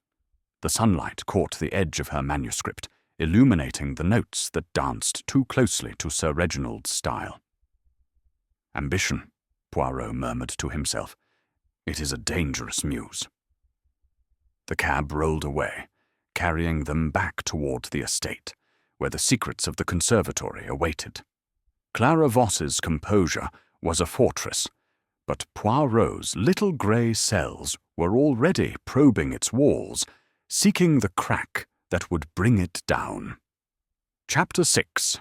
The sunlight caught the edge of her manuscript, illuminating the notes that danced too closely to Sir Reginald's style. "Ambition," Poirot murmured to himself. "It is a dangerous muse." The cab rolled away, carrying them back toward the estate, where the secrets of the conservatory awaited. Clara Voss's composure was a fortress, but Poirot's little grey cells were already probing its walls, seeking the crack that would bring it down. Chapter 6.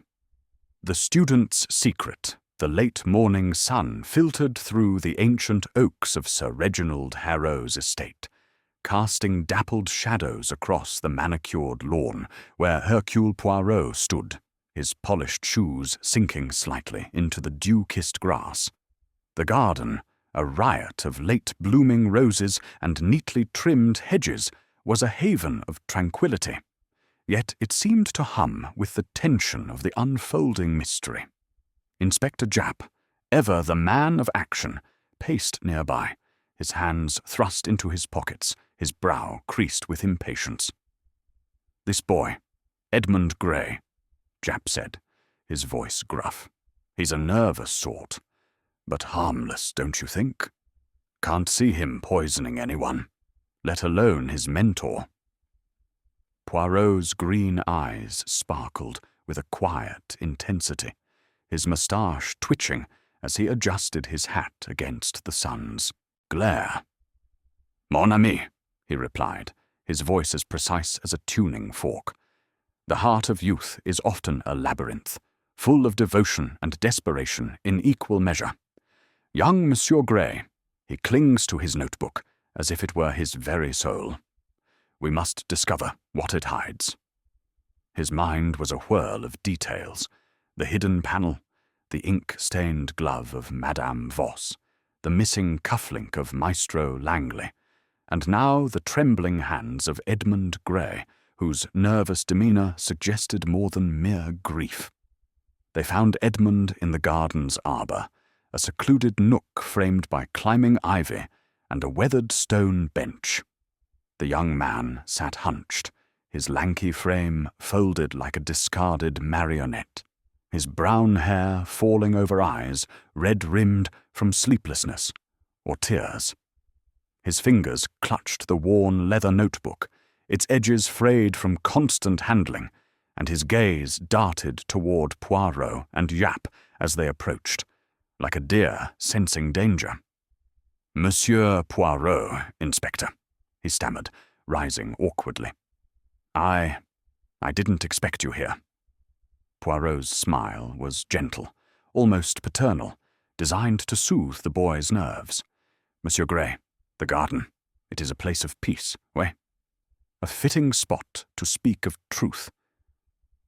The student's secret. The late morning sun filtered through the ancient oaks of Sir Reginald Harrow's estate, casting dappled shadows across the manicured lawn where Hercule Poirot stood, his polished shoes sinking slightly into the dew-kissed grass. The garden, a riot of late-blooming roses and neatly trimmed hedges, was a haven of tranquility, yet it seemed to hum with the tension of the unfolding mystery. Inspector Japp, ever the man of action, paced nearby, his hands thrust into his pockets, his brow creased with impatience. "This boy, Edmund Gray," Japp said, his voice gruff. "He's a nervous sort, but harmless, don't you think? Can't see him poisoning anyone, let alone his mentor." Poirot's green eyes sparkled with a quiet intensity, his moustache twitching as he adjusted his hat against the sun's glare. "Mon ami," he replied, his voice as precise as a tuning fork. "The heart of youth is often a labyrinth, full of devotion and desperation in equal measure. Young Monsieur Gray, he clings to his notebook as if it were his very soul. We must discover what it hides." His mind was a whirl of details: the hidden panel, the ink-stained glove of Madame Voss, the missing cufflink of Maestro Langley, and now the trembling hands of Edmund Gray, whose nervous demeanour suggested more than mere grief. They found Edmund in the garden's arbour, a secluded nook framed by climbing ivy and a weathered stone bench. The young man sat hunched, his lanky frame folded like a discarded marionette, his brown hair falling over eyes red-rimmed from sleeplessness or tears. His fingers clutched the worn leather notebook, its edges frayed from constant handling, and his gaze darted toward Poirot and Japp as they approached, like a deer sensing danger. "Monsieur Poirot, Inspector," he stammered, rising awkwardly. I didn't expect you here." Poirot's smile was gentle, almost paternal, designed to soothe the boy's nerves. "Monsieur Gray, the garden. It is a place of peace, oui? A fitting spot to speak of truth.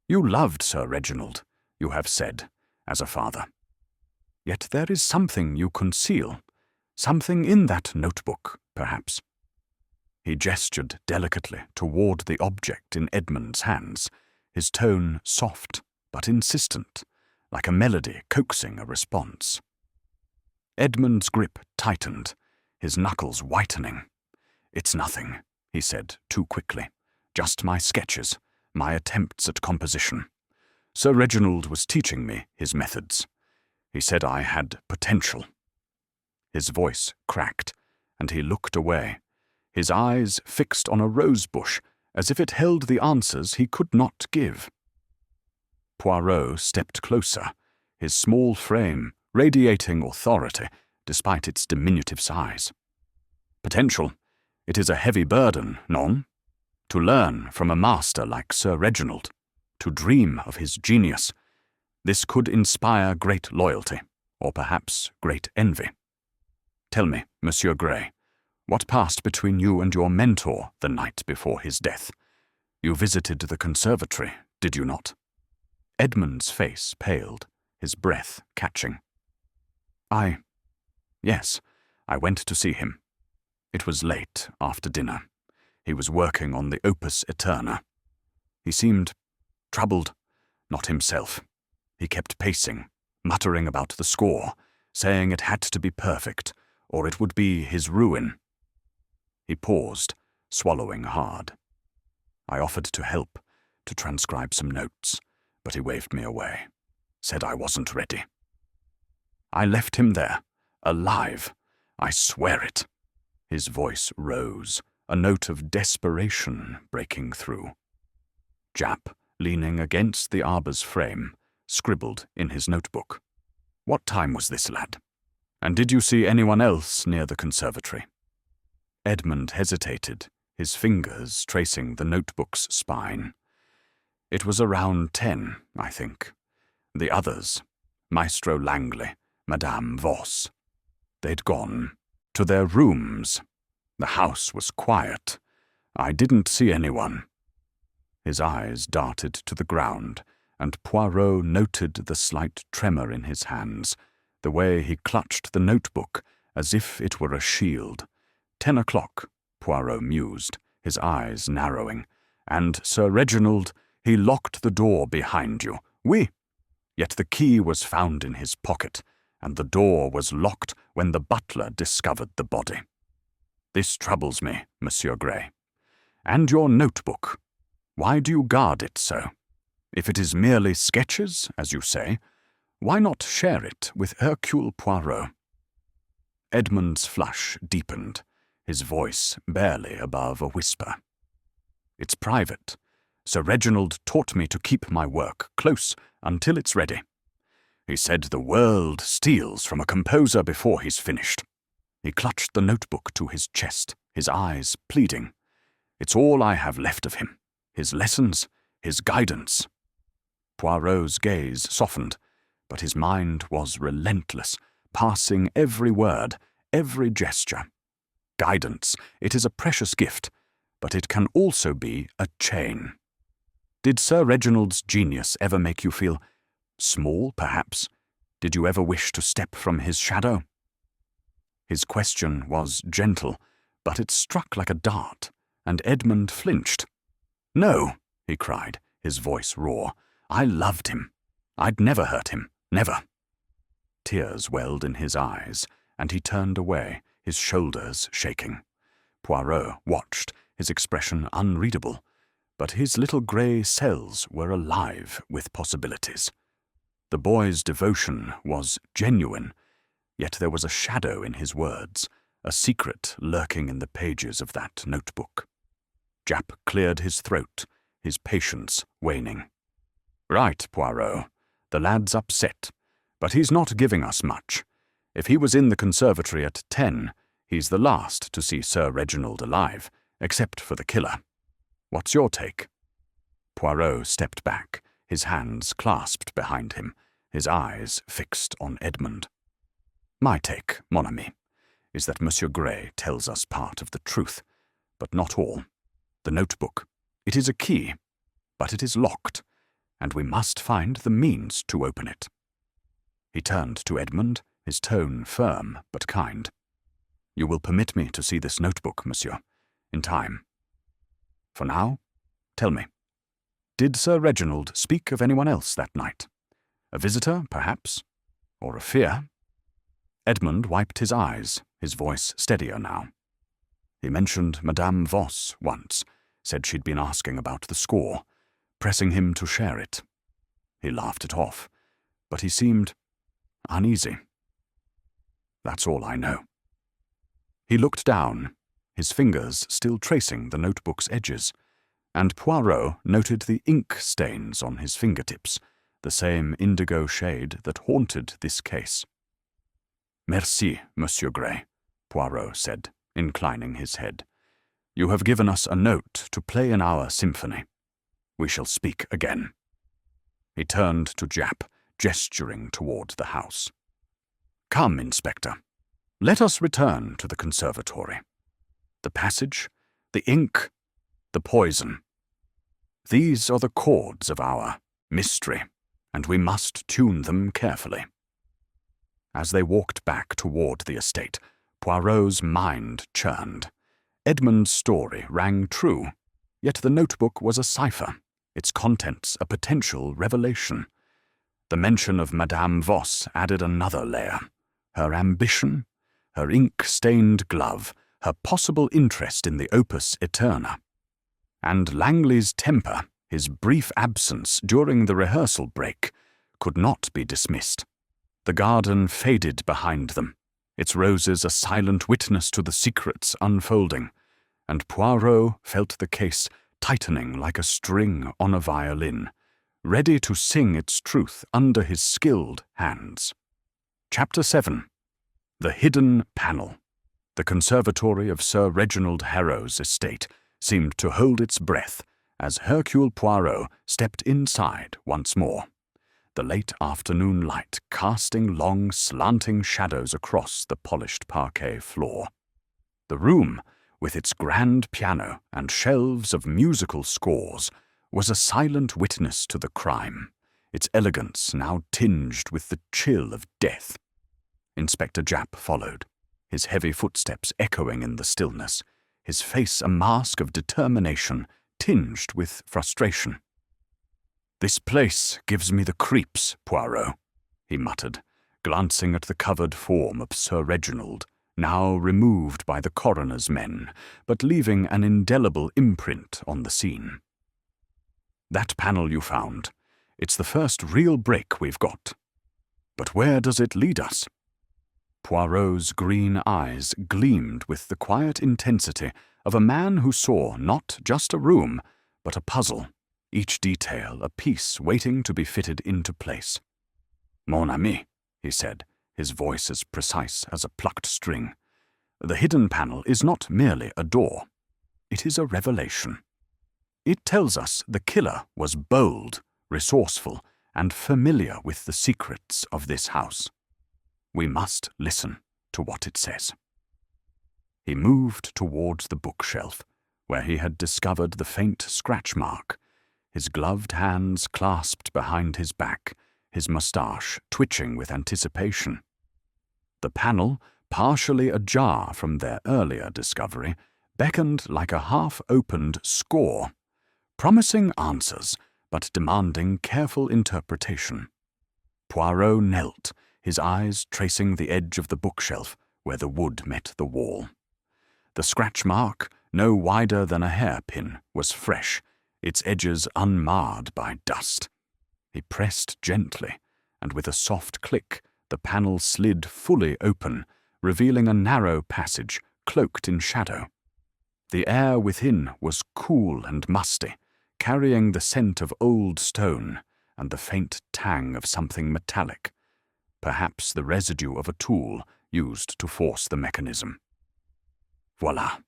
You loved Sir Reginald, you have said, as a father. Yet there is something you conceal, something in that notebook, perhaps." He gestured delicately toward the object in Edmund's hands, his tone soft but insistent, like a melody coaxing a response. Edmund's grip tightened, his knuckles whitening. "It's nothing," he said too quickly. "Just my sketches, my attempts at composition. Sir Reginald was teaching me his methods. He said I had potential." His voice cracked, and he looked away, his eyes fixed on a rose bush, as if it held the answers he could not give. Poirot stepped closer, his small frame radiating authority despite its diminutive size. "Potential. It is a heavy burden, non? To learn from a master like Sir Reginald, to dream of his genius. This could inspire great loyalty, or perhaps great envy. Tell me, Monsieur Gray, what passed between you and your mentor the night before his death? You visited the conservatory, did you not?" Edmund's face paled, his breath catching. Yes, I went to see him. It was late, after dinner. He was working on the Opus Eterna. He seemed troubled, not himself. He kept pacing, muttering about the score, saying it had to be perfect, or it would be his ruin. He paused, swallowing hard. I offered to help, to transcribe some notes, but he waved me away, said I wasn't ready. I left him there, alive, I swear it. His voice rose, a note of desperation breaking through. Japp, leaning against the arbor's frame, scribbled in his notebook. "What time was this, lad? And did you see anyone else near the conservatory?" Edmund hesitated, his fingers tracing the notebook's spine. "It was around 10, I think. The others, Maestro Langley, Madame Voss, they'd gone to their rooms. The house was quiet. I didn't see anyone." His eyes darted to the ground, and Poirot noted the slight tremor in his hands, the way he clutched the notebook as if it were a shield. 10 o'clock, Poirot mused, his eyes narrowing. "And Sir Reginald, he locked the door behind you. Oui. Yet the key was found in his pocket, and the door was locked when the butler discovered the body. This troubles me, Monsieur Gray. And your notebook. Why do you guard it so? If it is merely sketches, as you say, why not share it with Hercule Poirot?" Edmund's flush deepened, his voice barely above a whisper. "It's private. Sir Reginald taught me to keep my work close until it's ready. He said the world steals from a composer before he's finished." He clutched the notebook to his chest, his eyes pleading. "It's all I have left of him. His lessons, his guidance." Poirot's gaze softened, but his mind was relentless, passing every word, every gesture. Guidance, it is a precious gift, but it can also be a chain. Did Sir Reginald's genius ever make you feel small, perhaps? Did you ever wish to step from his shadow? His question was gentle, but it struck like a dart, and Edmund flinched. "No," he cried, his voice raw. "I loved him. I'd never hurt him, never." Tears welled in his eyes, and he turned away, his shoulders shaking. Poirot watched, his expression unreadable, but his little grey cells were alive with possibilities. The boy's devotion was genuine, yet there was a shadow in his words, a secret lurking in the pages of that notebook. Japp cleared his throat, his patience waning. "Right, Poirot. The lad's upset, but he's not giving us much. If he was in the conservatory at 10, he's the last to see Sir Reginald alive, except for the killer. What's your take?" Poirot stepped back, his hands clasped behind him, his eyes fixed on Edmund. "My take, mon ami, is that Monsieur Gray tells us part of the truth, but not all. The notebook, it is a key, but it is locked, and we must find the means to open it." He turned to Edmund, his tone firm but kind. "You will permit me to see this notebook, monsieur, in time. For now, tell me, did Sir Reginald speak of anyone else that night? A visitor, perhaps? Or a fear?" Edmund wiped his eyes, his voice steadier now. "He mentioned Madame Voss once, said she'd been asking about the score, pressing him to share it. He laughed it off, but he seemed uneasy. That's all I know." He looked down, his fingers still tracing the notebook's edges, and Poirot noted the ink stains on his fingertips, the same indigo shade that haunted this case. "Merci, Monsieur Gray," Poirot said, inclining his head. "You have given us a note to play in our symphony. We shall speak again." He turned to Japp, gesturing toward the house. "Come, Inspector. Let us return to the conservatory. The passage, the ink, the poison. These are the chords of our mystery, and we must tune them carefully." As they walked back toward the estate, Poirot's mind churned. Edmund's story rang true, yet the notebook was a cipher, its contents a potential revelation. The mention of Madame Voss added another layer. Her ambition, her ink-stained glove, her possible interest in the opus eterna. And Langley's temper, his brief absence during the rehearsal break, could not be dismissed. The garden faded behind them, its roses a silent witness to the secrets unfolding, and Poirot felt the case tightening like a string on a violin, ready to sing its truth under his skilled hands. Chapter 7. The Hidden Panel. The conservatory of Sir Reginald Harrow's estate seemed to hold its breath as Hercule Poirot stepped inside once more, the late afternoon light casting long slanting shadows across the polished parquet floor. The room, with its grand piano and shelves of musical scores, was a silent witness to the crime, its elegance now tinged with the chill of death. Inspector Japp followed, his heavy footsteps echoing in the stillness, his face a mask of determination tinged with frustration. "This place gives me the creeps, Poirot," he muttered, glancing at the covered form of Sir Reginald, now removed by the coroner's men, but leaving an indelible imprint on the scene. "That panel you found, it's the first real break we've got. But where does it lead us?" Poirot's green eyes gleamed with the quiet intensity of a man who saw not just a room, but a puzzle, each detail a piece waiting to be fitted into place. "Mon ami," he said, his voice as precise as a plucked string, "the hidden panel is not merely a door. It is a revelation. It tells us the killer was bold, resourceful, and familiar with the secrets of this house. We must listen to what it says." He moved towards the bookshelf, where he had discovered the faint scratch mark, his gloved hands clasped behind his back, his moustache twitching with anticipation. The panel, partially ajar from their earlier discovery, beckoned like a half-opened score, promising answers but demanding careful interpretation. Poirot knelt, his eyes tracing the edge of the bookshelf where the wood met the wall. The scratch mark, no wider than a hairpin, was fresh, its edges unmarred by dust. He pressed gently, and with a soft click, the panel slid fully open, revealing a narrow passage cloaked in shadow. The air within was cool and musty, carrying the scent of old stone and the faint tang of something metallic, perhaps the residue of a tool used to force the mechanism. "Voilà,"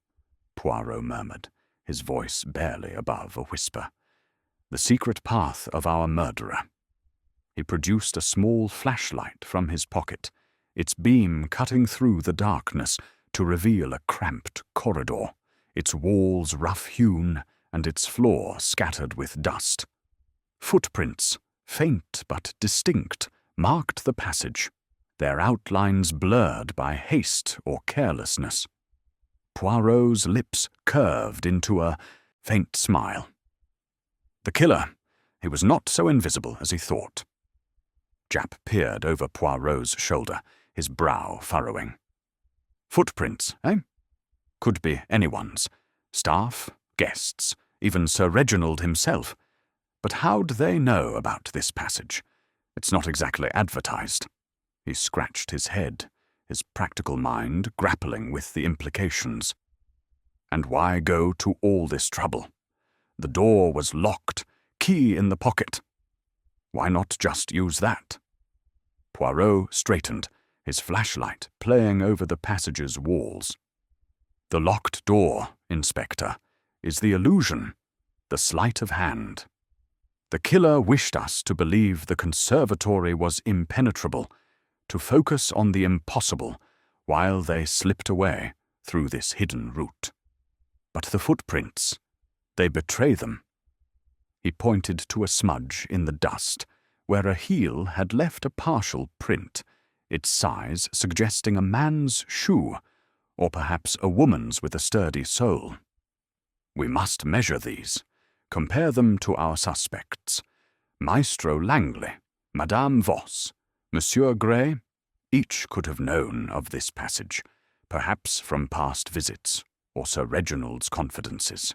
Poirot murmured, his voice barely above a whisper. "The secret path of our murderer." He produced a small flashlight from his pocket, its beam cutting through the darkness to reveal a cramped corridor, its walls rough-hewn and its floor scattered with dust. Footprints, faint but distinct, marked the passage, their outlines blurred by haste or carelessness. Poirot's lips curved into a faint smile. The killer, he was not so invisible as he thought. Japp peered over Poirot's shoulder, his brow furrowing. Footprints, eh? Could be anyone's. Staff, guests, even Sir Reginald himself. But how'd they know about this passage? It's not exactly advertised. He scratched his head, his practical mind grappling with the implications. And why go to all this trouble? The door was locked, key in the pocket. Why not just use that? Poirot straightened, his flashlight playing over the passage's walls. The locked door, Inspector, is the illusion, the sleight of hand. The killer wished us to believe the conservatory was impenetrable, to focus on the impossible while they slipped away through this hidden route. But the footprints, they betray them. He pointed to a smudge in the dust, where a heel had left a partial print, its size suggesting a man's shoe, or perhaps a woman's with a sturdy sole. We must measure these, compare them to our suspects. Maestro Langley, Madame Voss, Monsieur Gray, each could have known of this passage, perhaps from past visits or Sir Reginald's confidences.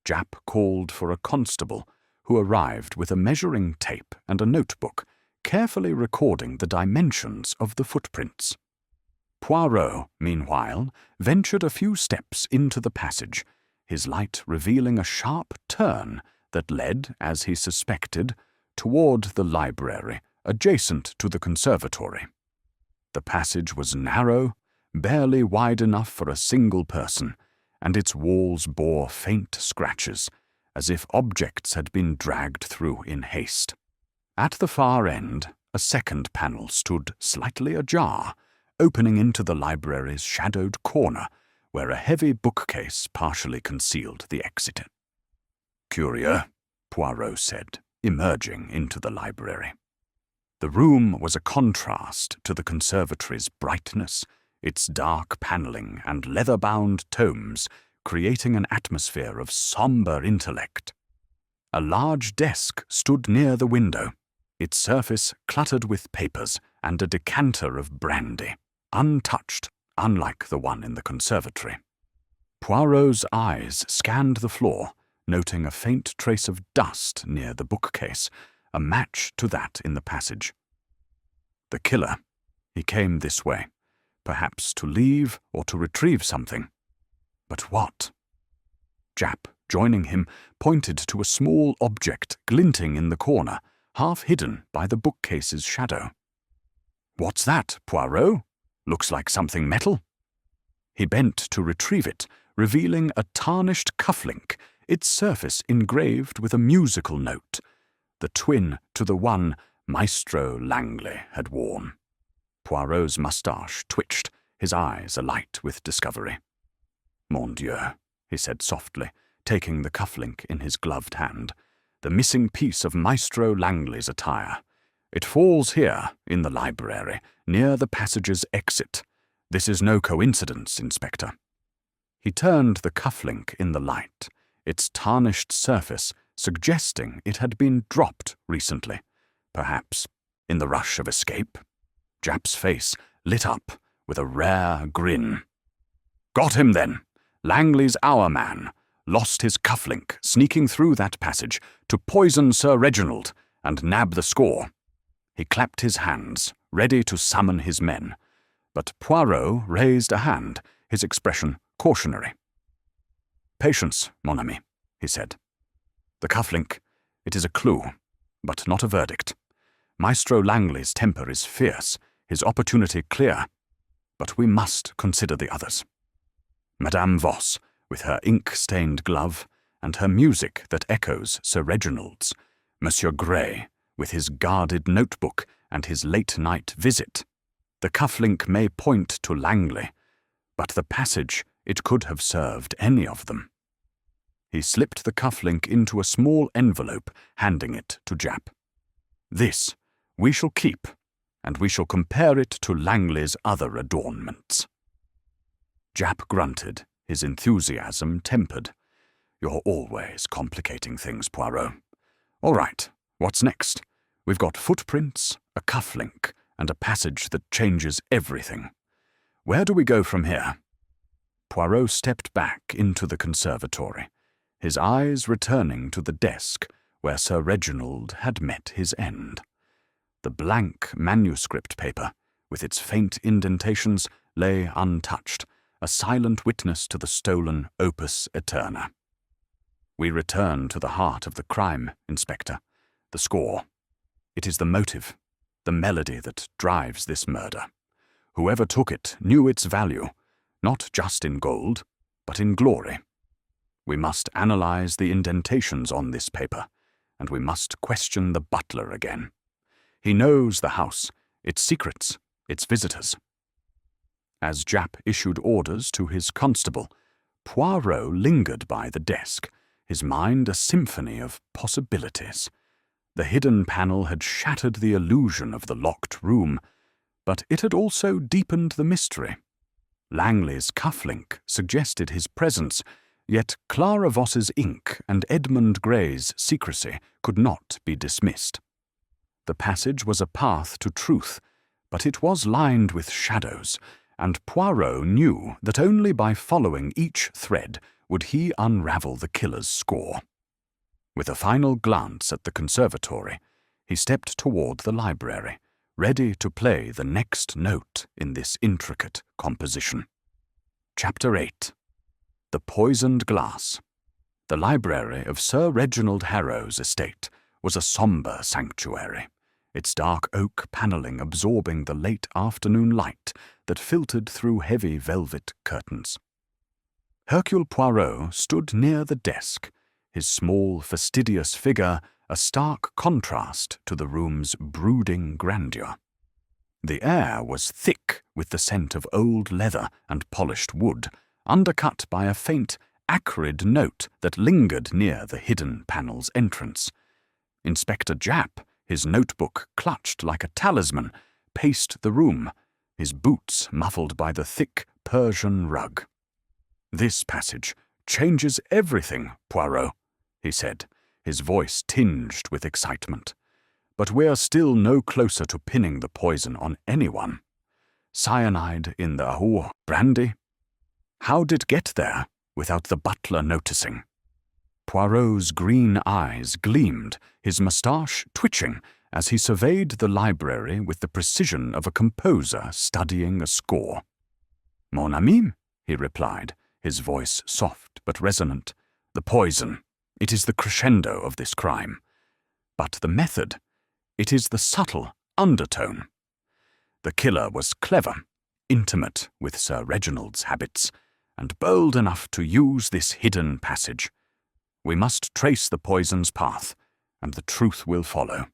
Japp called for a constable, who arrived with a measuring tape and a notebook, carefully recording the dimensions of the footprints. Poirot, meanwhile, ventured a few steps into the passage, his light revealing a sharp turn that led, as he suspected, toward the library, adjacent to the conservatory. The passage was narrow, barely wide enough for a single person, and its walls bore faint scratches, as if objects had been dragged through in haste. At the far end, a second panel stood slightly ajar, opening into the library's shadowed corner, where a heavy bookcase partially concealed the exit. "Curieux," Poirot said, emerging into the library. The room was a contrast to the conservatory's brightness, its dark panelling and leather-bound tomes creating an atmosphere of somber intellect. A large desk stood near the window, its surface cluttered with papers and a decanter of brandy, untouched, unlike the one in the conservatory. Poirot's eyes scanned the floor, noting a faint trace of dust near the bookcase, a match to that in the passage. The killer. He came this way, perhaps to leave or to retrieve something. But what? Japp, joining him, pointed to a small object glinting in the corner, half hidden by the bookcase's shadow. "What's that, Poirot? Looks like something metal." He bent to retrieve it, revealing a tarnished cufflink, its surface engraved with a musical note, the twin to the one Maestro Langley had worn. Poirot's moustache twitched, his eyes alight with discovery. "Mon Dieu," he said softly, taking the cufflink in his gloved hand, "the missing piece of Maestro Langley's attire. It falls here, in the library, near the passage's exit, This is no coincidence, Inspector." He turned the cufflink in the light, its tarnished surface suggesting it had been dropped recently, perhaps in the rush of escape. Japp's face lit up with a rare grin. "Got him, then. Langley's our man. Lost his cufflink, sneaking through that passage to poison Sir Reginald and nab the score." He clapped his hands, ready to summon his men, but Poirot raised a hand, his expression cautionary. "Patience, mon ami," he said. "The cufflink, it is a clue, but not a verdict. Maestro Langley's temper is fierce, his opportunity clear, but we must consider the others. Madame Voss, with her ink-stained glove, and her music that echoes Sir Reginald's, Monsieur Gray, with his guarded notebook and his late-night visit. The cufflink may point to Langley, but the passage, it could have served any of them." He slipped the cufflink into a small envelope, handing it to Japp. "This we shall keep, and we shall compare it to Langley's other adornments." Japp grunted, his enthusiasm tempered. "You're always complicating things, Poirot. All right, what's next? We've got footprints, a cufflink, and a passage that changes everything. Where do we go from here?" Poirot stepped back into the conservatory, his eyes returning to the desk where Sir Reginald had met his end. The blank manuscript paper, with its faint indentations, lay untouched, a silent witness to the stolen opus aeterna. "We return to the heart of the crime, Inspector, the score. It is the motive, the melody that drives this murder. Whoever took it knew its value, not just in gold, but in glory. We must analyze the indentations on this paper, and we must question the butler again. He knows the house, its secrets, its visitors." As Japp issued orders to his constable, Poirot lingered by the desk, his mind a symphony of possibilities. The hidden panel had shattered the illusion of the locked room, but it had also deepened the mystery. Langley's cufflink suggested his presence, yet Clara Voss's ink and Edmund Gray's secrecy could not be dismissed. The passage was a path to truth, but it was lined with shadows, and Poirot knew that only by following each thread would he unravel the killer's score. With a final glance at the conservatory, he stepped toward the library, ready to play the next note in this intricate composition. Chapter 8. The Poisoned Glass. The library of Sir Reginald Harrow's estate was a sombre sanctuary, its dark oak panelling absorbing the late afternoon light that filtered through heavy velvet curtains. Hercule Poirot stood near the desk, his small, fastidious figure a stark contrast to the room's brooding grandeur. The air was thick with the scent of old leather and polished wood, undercut by a faint, acrid note that lingered near the hidden panel's entrance. Inspector Japp, his notebook clutched like a talisman, paced the room, his boots muffled by the thick Persian rug. "This passage changes everything, Poirot," he said, his voice tinged with excitement. "But we're still no closer to pinning the poison on anyone. Cyanide in the brandy? How'd it get there without the butler noticing?" Poirot's green eyes gleamed, his moustache twitching, as he surveyed the library with the precision of a composer studying a score. "Mon ami," he replied, his voice soft but resonant, "the poison, it is the crescendo of this crime. But the method, it is the subtle undertone. The killer was clever, intimate with Sir Reginald's habits, and bold enough to use this hidden passage. We must trace the poison's path, and the truth will follow."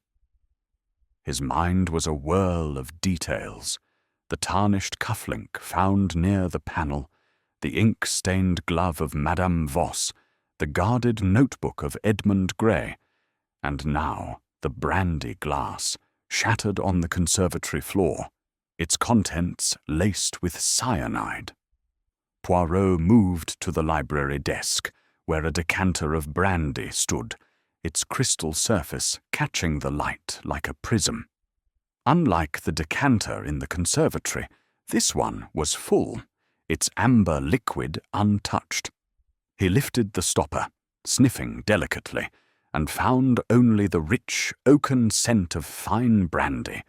His mind was a whirl of details. The tarnished cufflink found near the panel, the ink-stained glove of Madame Voss, the guarded notebook of Edmund Gray, and now the brandy glass, shattered on the conservatory floor. its contents laced with cyanide. Poirot moved to the library desk, where a decanter of brandy stood, its crystal surface catching the light like a prism. Unlike the decanter in the conservatory, this one was full, its amber liquid untouched. He lifted the stopper, sniffing delicately, and found only the rich, oaken scent of fine brandy,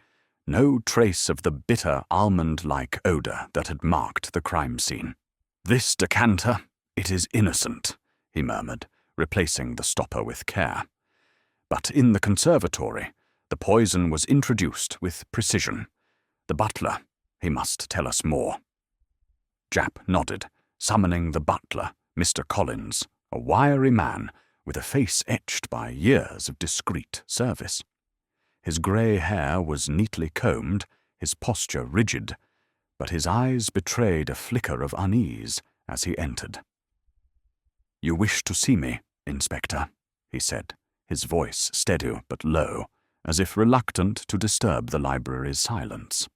no trace of the bitter almond-like odour that had marked the crime scene. "This decanter, it is innocent," he murmured, replacing the stopper with care. But in the conservatory, the poison was introduced with precision. The butler, he must tell us more. Japp nodded, summoning the butler, Mr. Collins, a wiry man with a face etched by years of discreet service. His grey hair was neatly combed, his posture rigid, but his eyes betrayed a flicker of unease as he entered. "You wish to see me, Inspector," he said, his voice steady but low, as if reluctant to disturb the library's silence.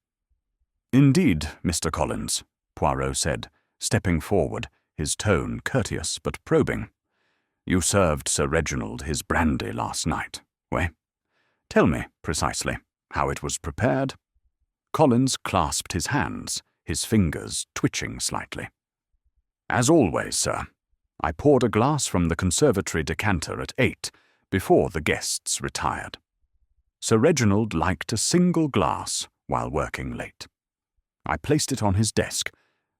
"Indeed, Mr. Collins," Poirot said, stepping forward, his tone courteous but probing. "You served Sir Reginald his brandy last night, oui? Tell me, precisely, how it was prepared." Collins clasped his hands, his fingers twitching slightly. "As always, sir. I poured a glass from the conservatory decanter at 8, before the guests retired. Sir Reginald liked a single glass while working late. I placed it on his desk,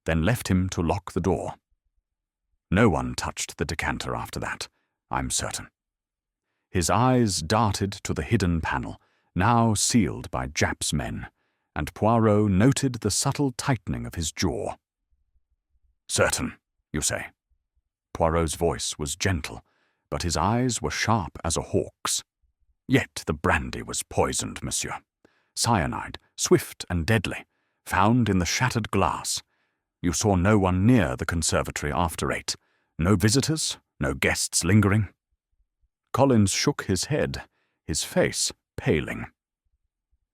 then left him to lock the door. No one touched the decanter after that, I'm certain." His eyes darted to the hidden panel, now sealed by Japp's men, and Poirot noted the subtle tightening of his jaw. "Certain, you say?" Poirot's voice was gentle, but his eyes were sharp as a hawk's. "Yet the brandy was poisoned, monsieur. Cyanide, swift and deadly, found in the shattered glass. You saw no one near the conservatory after 8. No visitors, no guests lingering?" Collins shook his head, his face paling.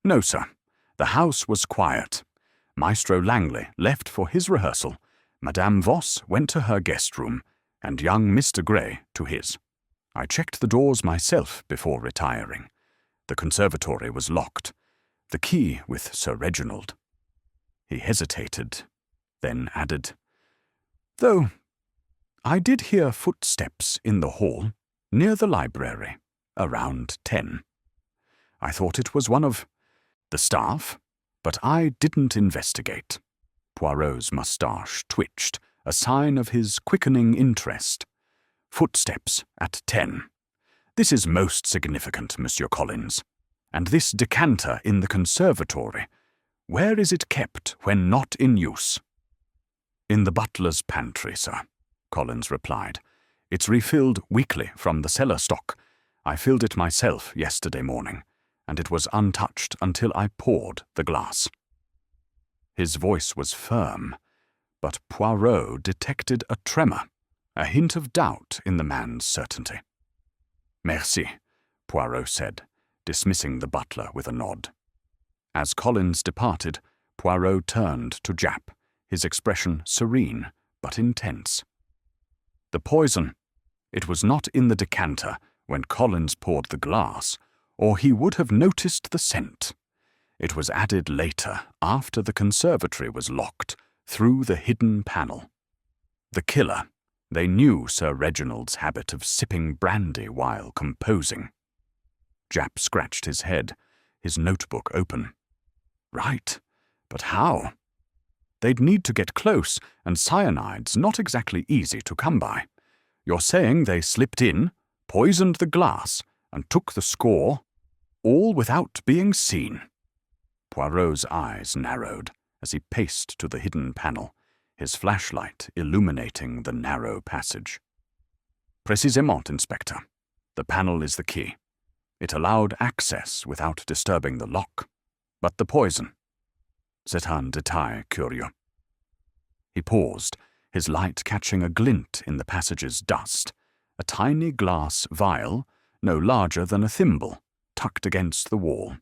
"No, sir. The house was quiet. Maestro Langley left for his rehearsal, Madame Voss went to her guest room, and young Mr. Gray to his. I checked the doors myself before retiring. The conservatory was locked, the key with Sir Reginald." He hesitated, then added, "Though I did hear footsteps in the hall, near the library, around 10. I thought it was one of the staff, but I didn't investigate." Poirot's moustache twitched, a sign of his quickening interest. "Footsteps at 10. This is most significant, Monsieur Collins. And this decanter in the conservatory, where is it kept when not in use?" "In the butler's pantry, sir," Collins replied. "It's refilled weekly from the cellar stock. I filled it myself yesterday morning, and it was untouched until I poured the glass." His voice was firm, but Poirot detected a tremor, a hint of doubt in the man's certainty. "Merci," Poirot said, dismissing the butler with a nod. As Collins departed, Poirot turned to Japp, his expression serene but intense. "The poison, it was not in the decanter when Collins poured the glass, or he would have noticed the scent. It was added later, after the conservatory was locked, through the hidden panel. The killer, they knew Sir Reginald's habit of sipping brandy while composing." Japp scratched his head, his notebook open. "Right, but how? They'd need to get close, and cyanide's not exactly easy to come by. You're saying they slipped in, poisoned the glass, and took the score, all without being seen?" Poirot's eyes narrowed as he paced to the hidden panel, his flashlight illuminating the narrow passage. "Précisément, Inspector. The panel is the key. It allowed access without disturbing the lock. But the poison, c'est un détail curieux." He paused, his light catching a glint in the passage's dust, a tiny glass vial, no larger than a thimble, tucked against the wall.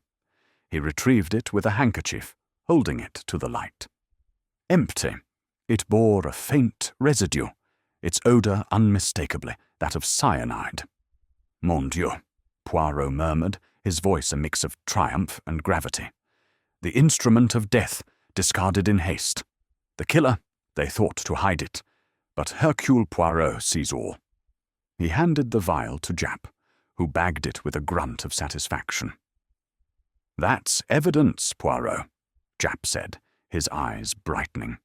He retrieved it with a handkerchief, holding it to the light. Empty, it bore a faint residue, its odour unmistakably that of cyanide. "Mon Dieu," Poirot murmured, his voice a mix of triumph and gravity. "The instrument of death, discarded in haste. The killer, they thought to hide it, but Hercule Poirot sees all." He handed the vial to Japp, who bagged it with a grunt of satisfaction. "That's evidence, Poirot," Japp said, his eyes brightening.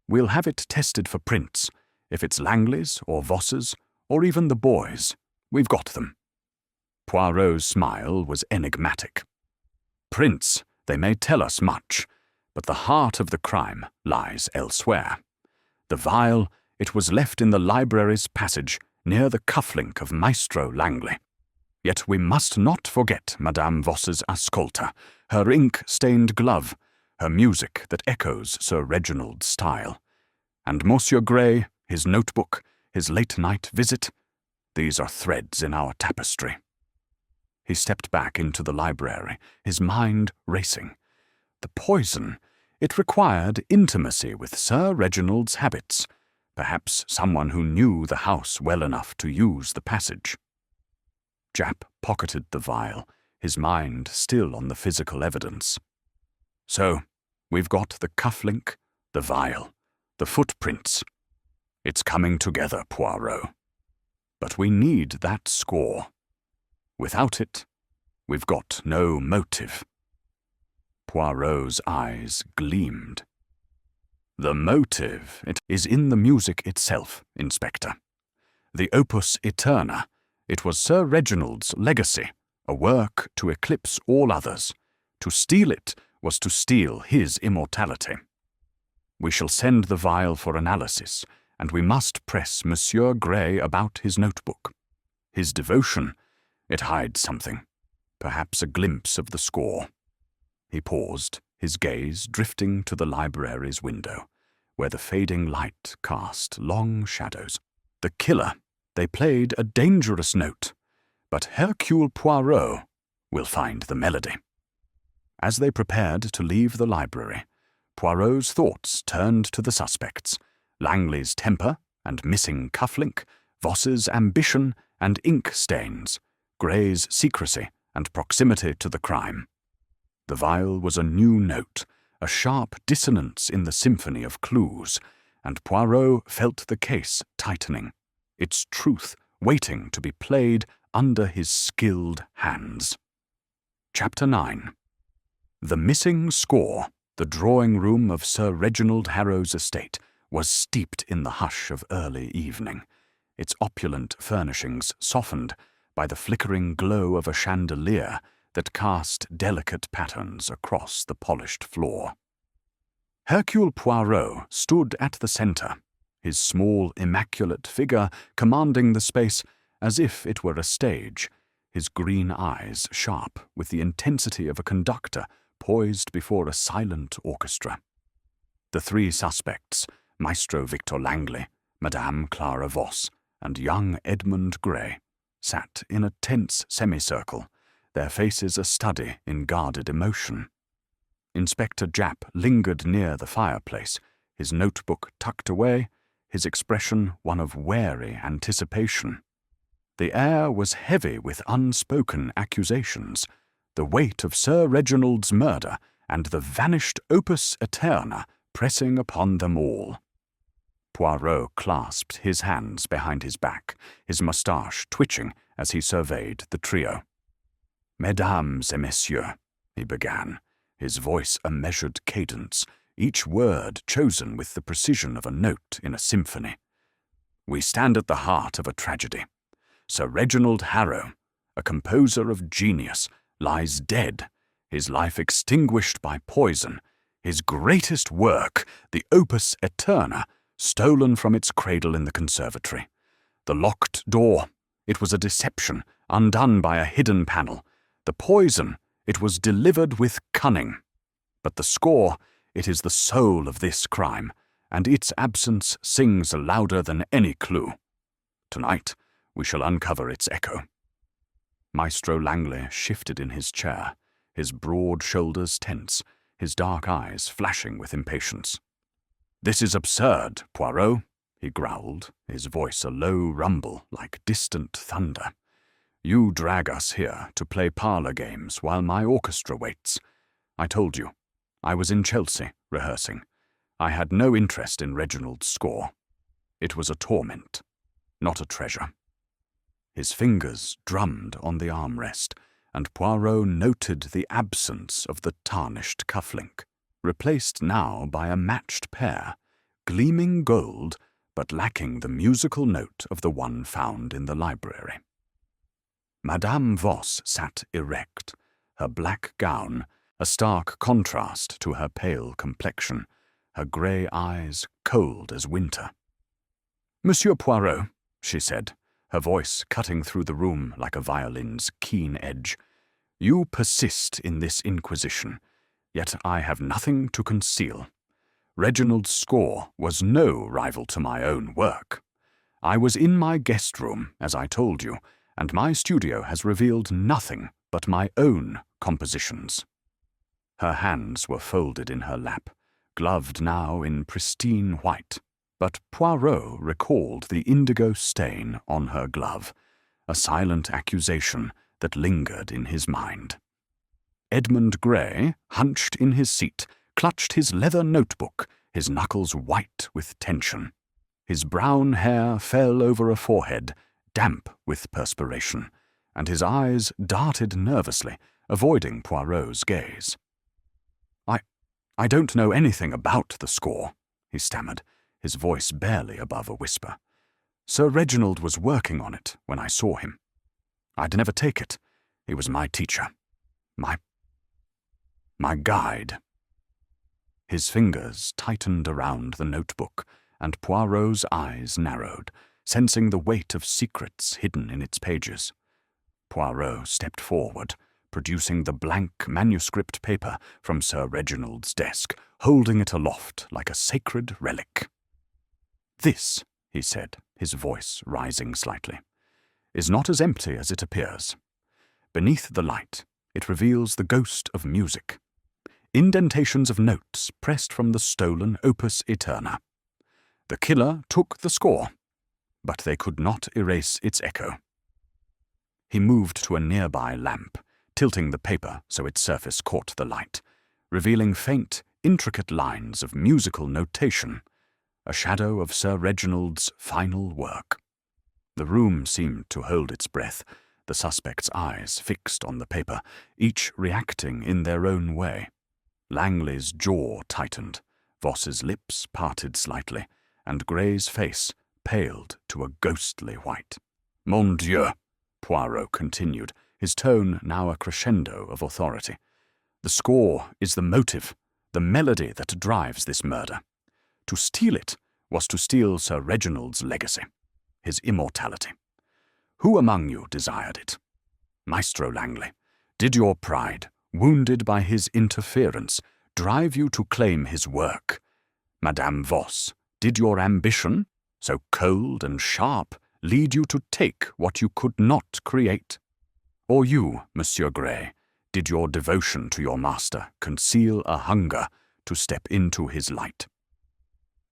"We'll have it tested for prints. If it's Langley's or Voss's, or even the boys', we've got them." Poirot's smile was enigmatic. "Prints, they may tell us much, but the heart of the crime lies elsewhere. The vial, it was left in the library's passage near the cufflink of Maestro Langley. Yet we must not forget Madame Voss's Ascolta, her ink-stained glove, her music that echoes Sir Reginald's style. And Monsieur Gray, his notebook, his late-night visit, these are threads in our tapestry." He stepped back into the library, his mind racing. The poison, it required intimacy with Sir Reginald's habits, perhaps someone who knew the house well enough to use the passage. Japp pocketed the vial, his mind still on the physical evidence. "So, we've got the cufflink, the vial, the footprints. It's coming together, Poirot. But we need that score. Without it, we've got no motive." Poirot's eyes gleamed. "The motive, it is in the music itself, Inspector. The opus eterna, it was Sir Reginald's legacy, a work to eclipse all others. To steal it was to steal his immortality. We shall send the vial for analysis, and we must press Monsieur Gray about his notebook. His devotion, it hides something, perhaps a glimpse of the score." He paused, his gaze drifting to the library's window, where the fading light cast long shadows. The killer, they played a dangerous note, but Hercule Poirot will find the melody. As they prepared to leave the library, Poirot's thoughts turned to the suspects, Langley's temper and missing cufflink, Voss's ambition and ink stains, Gray's secrecy and proximity to the crime. The vial was a new note, a sharp dissonance in the symphony of clues, and Poirot felt the case tightening, its truth waiting to be played under his skilled hands. Chapter 9. The missing score, the drawing-room of Sir Reginald Harrow's estate, was steeped in the hush of early evening, its opulent furnishings softened by the flickering glow of a chandelier that cast delicate patterns across the polished floor. Hercule Poirot stood at the centre, his small, immaculate figure commanding the space as if it were a stage, his green eyes sharp with the intensity of a conductor poised before a silent orchestra. The three suspects, Maestro Victor Langley, Madame Clara Voss, and young Edmund Gray, sat in a tense semicircle, their faces a study in guarded emotion. Inspector Japp lingered near the fireplace, his notebook tucked away, his expression one of wary anticipation. The air was heavy with unspoken accusations, the weight of Sir Reginald's murder and the vanished opus eterna pressing upon them all. Poirot clasped his hands behind his back, his moustache twitching as he surveyed the trio. "Mesdames et messieurs," he began, his voice a measured cadence, each word chosen with the precision of a note in a symphony. "We stand at the heart of a tragedy. Sir Reginald Harrow, a composer of genius, lies dead, his life extinguished by poison, his greatest work, the opus eterna, stolen from its cradle in the conservatory. The locked door, it was a deception, undone by a hidden panel. The poison, it was delivered with cunning. But the score, it is the soul of this crime, and its absence sings louder than any clue. Tonight, we shall uncover its echo." Maestro Langley shifted in his chair, his broad shoulders tense, his dark eyes flashing with impatience. "This is absurd, Poirot," he growled, his voice a low rumble like distant thunder. "You drag us here to play parlour games while my orchestra waits. I told you, I was in Chelsea, rehearsing. I had no interest in Reginald's score. It was a torment, not a treasure." His fingers drummed on the armrest, and Poirot noted the absence of the tarnished cufflink, replaced now by a matched pair, gleaming gold but lacking the musical note of the one found in the library. Madame Voss sat erect, her black gown a stark contrast to her pale complexion, her grey eyes cold as winter. "Monsieur Poirot," she said, her voice cutting through the room like a violin's keen edge, "you persist in this inquisition, yet I have nothing to conceal. Reginald's score was no rival to my own work. I was in my guest room, as I told you, and my studio has revealed nothing but my own compositions." Her hands were folded in her lap, gloved now in pristine white, but Poirot recalled the indigo stain on her glove, a silent accusation that lingered in his mind. Edmund Gray, hunched in his seat, clutched his leather notebook, his knuckles white with tension. His brown hair fell over a forehead, damp with perspiration, and his eyes darted nervously, avoiding Poirot's gaze. I don't know anything about the score," he stammered, his voice barely above a whisper. "Sir Reginald was working on it when I saw him. I'd never take it. He was my teacher. My guide." His fingers tightened around the notebook, and Poirot's eyes narrowed, sensing the weight of secrets hidden in its pages. Poirot stepped forward, producing the blank manuscript paper from Sir Reginald's desk, holding it aloft like a sacred relic. "This," he said, his voice rising slightly, "is not as empty as it appears. Beneath the light, it reveals the ghost of music. Indentations of notes pressed from the stolen opus eterna. The killer took the score, but they could not erase its echo." He moved to a nearby lamp, tilting the paper so its surface caught the light, revealing faint, intricate lines of musical notation, a shadow of Sir Reginald's final work. The room seemed to hold its breath, the suspect's eyes fixed on the paper, each reacting in their own way. Langley's jaw tightened, Voss's lips parted slightly, and Gray's face paled to a ghostly white. "Mon Dieu," Poirot continued, his tone now a crescendo of authority. "The score is the motive, the melody that drives this murder. To steal it was to steal Sir Reginald's legacy, his immortality. Who among you desired it? Maestro Langley, did your pride, wounded by his interference, drive you to claim his work? Madame Voss, did your ambition, so cold and sharp, lead you to take what you could not create? Or you, Monsieur Gray, did your devotion to your master conceal a hunger to step into his light?"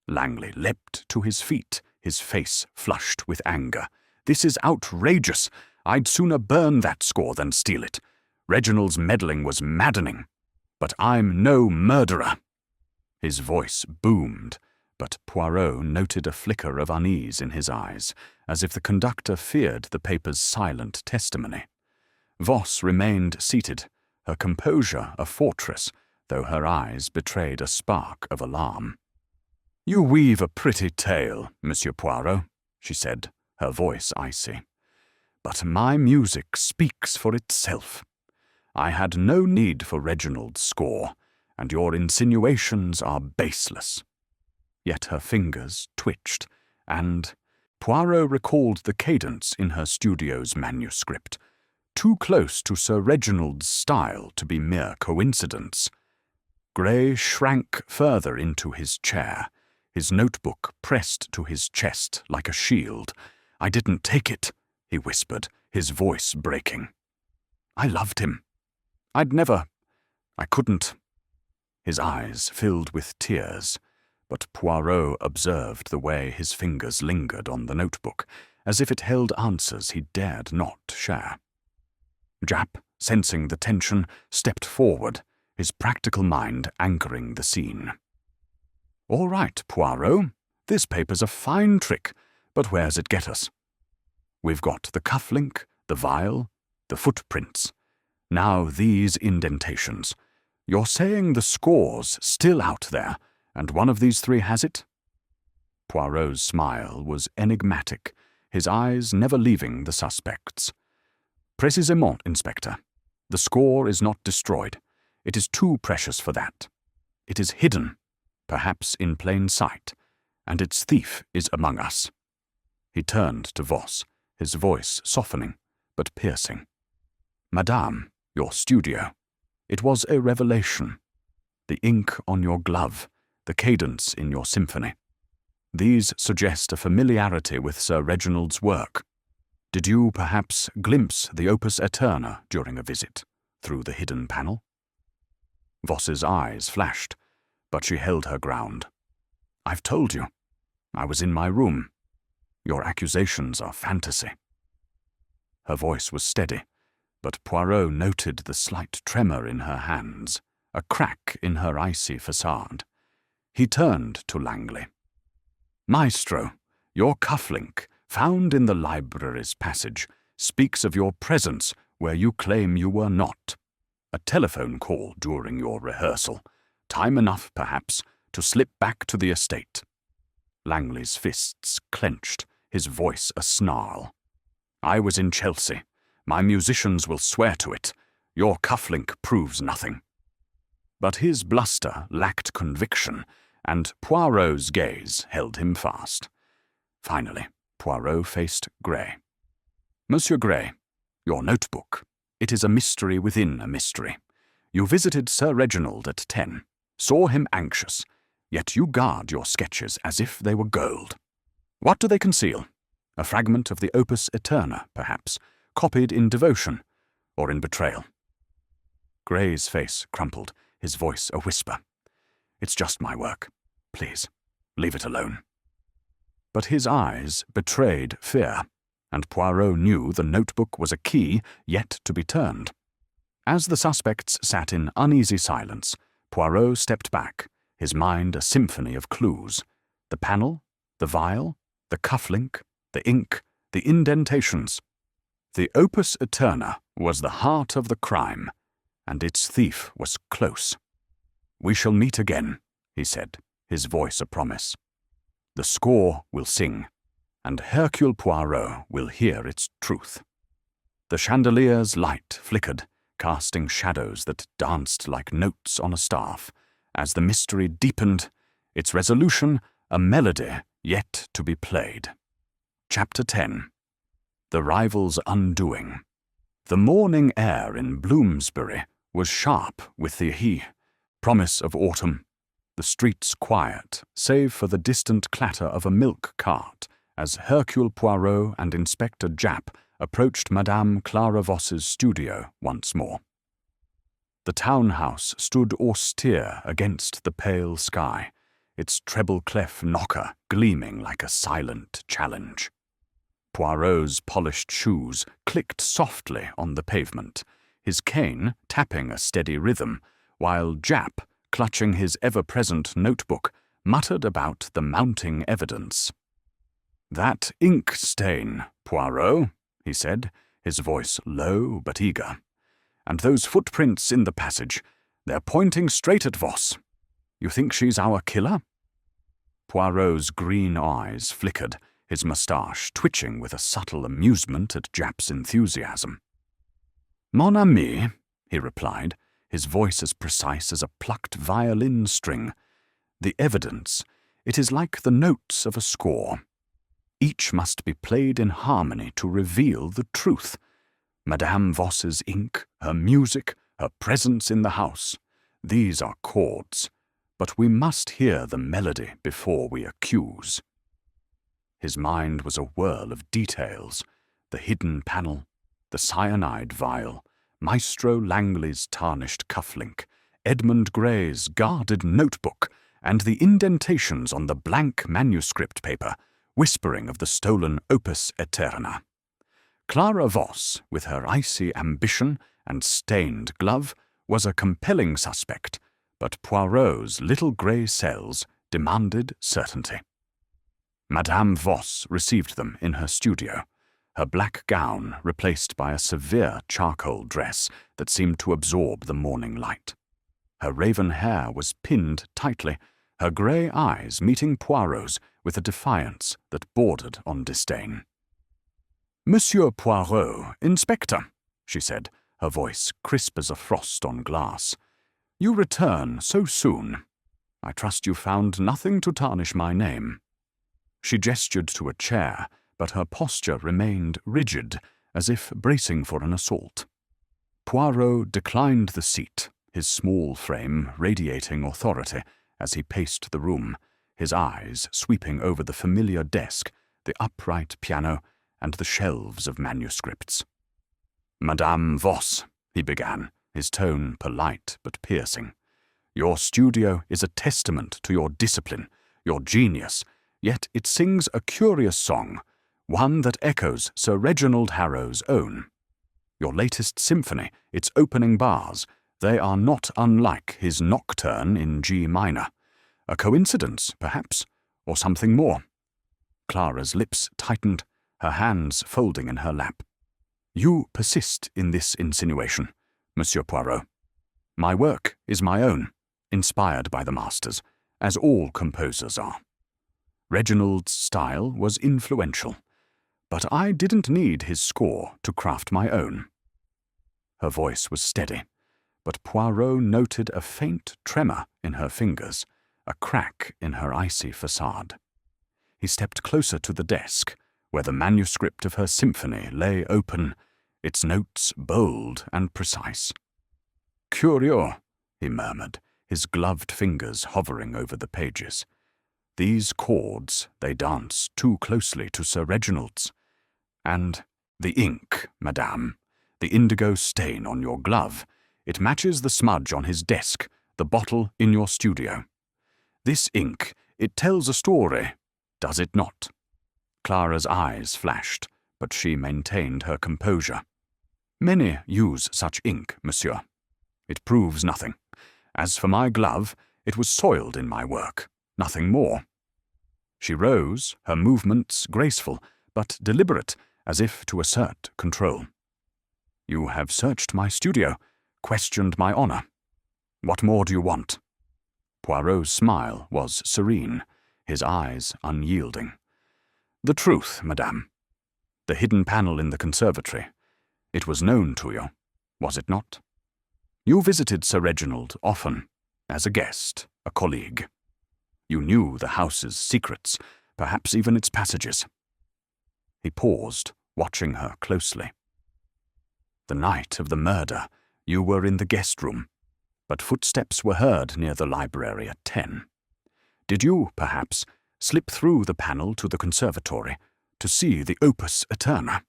Langley leapt to his feet, his face flushed with anger. "This is outrageous. I'd sooner burn that score than steal it. Reginald's meddling was maddening. But I'm no murderer." His voice boomed, but Poirot noted a flicker of unease in his eyes, as if the conductor feared the paper's silent testimony. Voss remained seated, her composure a fortress, though her eyes betrayed a spark of alarm. "You weave a pretty tale, Monsieur Poirot," she said, her voice icy. "But my music speaks for itself. I had no need for Reginald's score, and your insinuations are baseless." Yet her fingers twitched, and Poirot recalled the cadence in her studio's manuscript, too close to Sir Reginald's style to be mere coincidence. Gray shrank further into his chair, his notebook pressed to his chest like a shield. "I didn't take it," he whispered, his voice breaking. "I loved him. I couldn't. His eyes filled with tears, but Poirot observed the way his fingers lingered on the notebook, as if it held answers he dared not share. Japp, sensing the tension, stepped forward, his practical mind anchoring the scene. "All right, Poirot, this paper's a fine trick, but where's it get us? We've got the cufflink, the vial, the footprints. Now these indentations. You're saying the score's still out there, and one of these three has it?" Poirot's smile was enigmatic, his eyes never leaving the suspects. "Précisément, Inspector. The score is not destroyed. It is too precious for that. It is hidden, perhaps in plain sight, and its thief is among us." He turned to Voss, his voice softening, but piercing. "Madame, your studio. It was a revelation. The ink on your glove, the cadence in your symphony. These suggest a familiarity with Sir Reginald's work. Did you perhaps glimpse the opus eterna during a visit, through the hidden panel?" Voss's eyes flashed, but she held her ground. "I've told you. I was in my room. Your accusations are fantasy." Her voice was steady, but Poirot noted the slight tremor in her hands, a crack in her icy facade. He turned to Langley. "Maestro, your cufflink, found in the library's passage, speaks of your presence where you claim you were not. A telephone call during your rehearsal. Time enough, perhaps, to slip back to the estate." Langley's fists clenched, his voice a snarl. "I was in Chelsea. My musicians will swear to it. Your cufflink proves nothing." But his bluster lacked conviction, and Poirot's gaze held him fast. Finally, Poirot faced Gray. "Monsieur Gray, your notebook. It is a mystery within a mystery. You visited Sir Reginald at 10, saw him anxious, yet you guard your sketches as if they were gold. What do they conceal? A fragment of the opus eterna, perhaps, copied in devotion or in betrayal?" Gray's face crumpled, his voice a whisper. "It's just my work. Please, leave it alone." But his eyes betrayed fear, and Poirot knew the notebook was a key yet to be turned. As the suspects sat in uneasy silence, Poirot stepped back, his mind a symphony of clues. The panel, the vial, the cufflink, the ink, the indentations. The opus eterna was the heart of the crime, and its thief was close. "We shall meet again," he said, his voice a promise. "The score will sing, and Hercule Poirot will hear its truth." The chandelier's light flickered, casting shadows that danced like notes on a staff. As the mystery deepened, its resolution a melody yet to be played. Chapter 10. The Rival's Undoing. The morning air in Bloomsbury was sharp with the promise of autumn. The streets quiet, save for the distant clatter of a milk cart, as Hercule Poirot and Inspector Japp approached Madame Clara Voss's studio once more. The townhouse stood austere against the pale sky, its treble-clef knocker gleaming like a silent challenge. Poirot's polished shoes clicked softly on the pavement, his cane tapping a steady rhythm, while Japp, clutching his ever-present notebook, muttered about the mounting evidence. "That ink stain, Poirot," he said, his voice low but eager. "And those footprints in the passage, they're pointing straight at Voss. You think she's our killer?" Poirot's green eyes flickered, his moustache twitching with a subtle amusement at Japp's enthusiasm. "Mon ami," he replied, his voice as precise as a plucked violin string. "The evidence, it is like the notes of a score. Each must be played in harmony to reveal the truth. Madame Voss's ink, her music, her presence in the house, these are chords, but we must hear the melody before we accuse." His mind was a whirl of details, the hidden panel, the cyanide vial, Maestro Langley's tarnished cufflink, Edmund Gray's guarded notebook, and the indentations on the blank manuscript paper, whispering of the stolen opus aeterna. Clara Voss, with her icy ambition and stained glove, was a compelling suspect, but Poirot's little grey cells demanded certainty. Madame Voss received them in her studio, her black gown replaced by a severe charcoal dress that seemed to absorb the morning light. Her raven hair was pinned tightly, her grey eyes meeting Poirot's with a defiance that bordered on disdain. "Monsieur Poirot, Inspector," she said, her voice crisp as a frost on glass. "You return so soon. I trust you found nothing to tarnish my name." She gestured to a chair, but her posture remained rigid, as if bracing for an assault. Poirot declined the seat, his small frame radiating authority as he paced the room, his eyes sweeping over the familiar desk, the upright piano, and the shelves of manuscripts. "Madame Voss," he began, his tone polite but piercing, "your studio is a testament to your discipline, your genius, yet it sings a curious song, one that echoes Sir Reginald Harrow's own. Your latest symphony, its opening bars, they are not unlike his nocturne in G minor. A coincidence, perhaps, or something more." Clara's lips tightened, her hands folding in her lap. "You persist in this insinuation, Monsieur Poirot. My work is my own, inspired by the masters, as all composers are. Reginald's style was influential, but I didn't need his score to craft my own." Her voice was steady, but Poirot noted a faint tremor in her fingers, a crack in her icy facade. He stepped closer to the desk, where the manuscript of her symphony lay open, its notes bold and precise. "Curieux," he murmured, his gloved fingers hovering over the pages. "These chords, they dance too closely to Sir Reginald's. And the ink, madame, the indigo stain on your glove, it matches the smudge on his desk, the bottle in your studio. This ink, it tells a story, does it not?" Clara's eyes flashed, but she maintained her composure. "Many use such ink, monsieur. It proves nothing. As for my glove, it was soiled in my work, nothing more." She rose, her movements graceful, but deliberate, as if to assert control. "You have searched my studio, questioned my honor. What more do you want?" Poirot's smile was serene, his eyes unyielding. "The truth, madame. The hidden panel in the conservatory. It was known to you, was it not? You visited Sir Reginald often, as a guest, a colleague. You knew the house's secrets, perhaps even its passages." He paused, watching her closely. "The night of the murder, you were in the guest room, but footsteps were heard near the library at 10. Did you, perhaps, slip through the panel to the conservatory to see the opus aeterna?"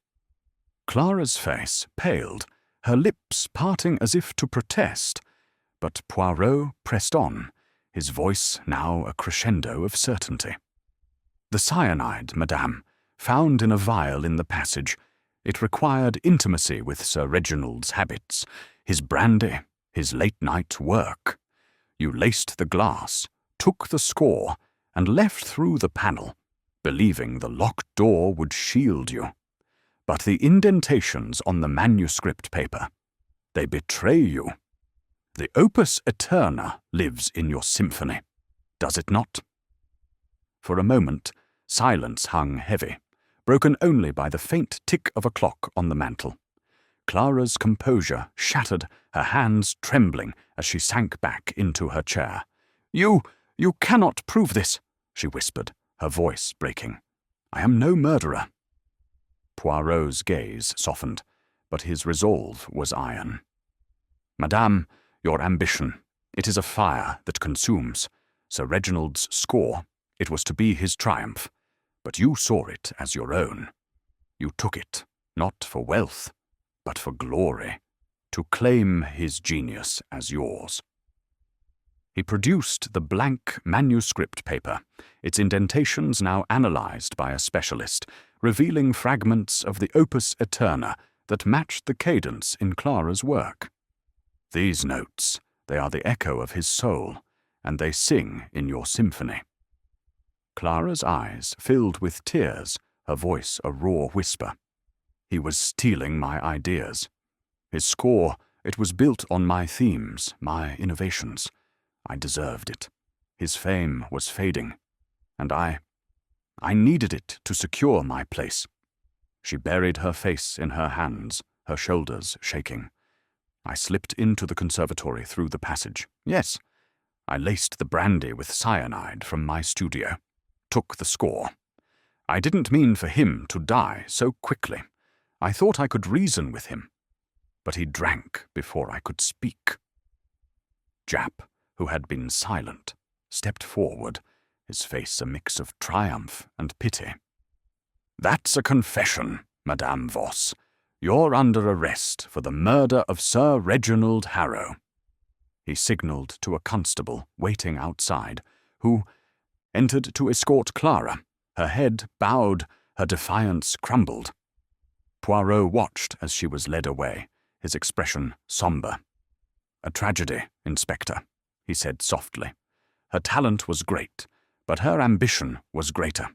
Clara's face paled, her lips parting as if to protest, but Poirot pressed on, his voice now a crescendo of certainty. "The cyanide, madame, found in a vial in the passage. It required intimacy with Sir Reginald's habits, his brandy, his late-night work. You laced the glass, took the score, and left through the panel, believing the locked door would shield you. But the indentations on the manuscript paper, they betray you. The opus aeterna lives in your symphony, does it not?" For a moment, silence hung heavy, broken only by the faint tick of a clock on the mantel. Clara's composure shattered, her hands trembling as she sank back into her chair. You cannot prove this," she whispered, her voice breaking. "I am no murderer." Poirot's gaze softened, but his resolve was iron. "Madame, your ambition, it is a fire that consumes. Sir Reginald's score, it was to be his triumph, but you saw it as your own. You took it, not for wealth, but for glory, to claim his genius as yours. He produced the blank manuscript paper, its indentations now analyzed by a specialist, revealing fragments of the opus eterna that matched the cadence in Clara's work. These notes, they are the echo of his soul, and they sing in your symphony. Clara's eyes filled with tears, her voice a raw whisper. He was stealing my ideas. His score, it was built on my themes, my innovations. I deserved it. His fame was fading, and I needed it to secure my place. She buried her face in her hands, her shoulders shaking. I slipped into the conservatory through the passage. Yes, I laced the brandy with cyanide from my studio, took the score. I didn't mean for him to die so quickly. I thought I could reason with him, but he drank before I could speak. Jap, who had been silent, stepped forward, his face a mix of triumph and pity. "That's a confession, Madame Voss. You're under arrest for the murder of Sir Reginald Harrow." He signalled to a constable waiting outside, who entered to escort Clara. Her head bowed, her defiance crumbled. Poirot watched as she was led away, his expression sombre. "A tragedy, Inspector," he said softly. "Her talent was great, but her ambition was greater.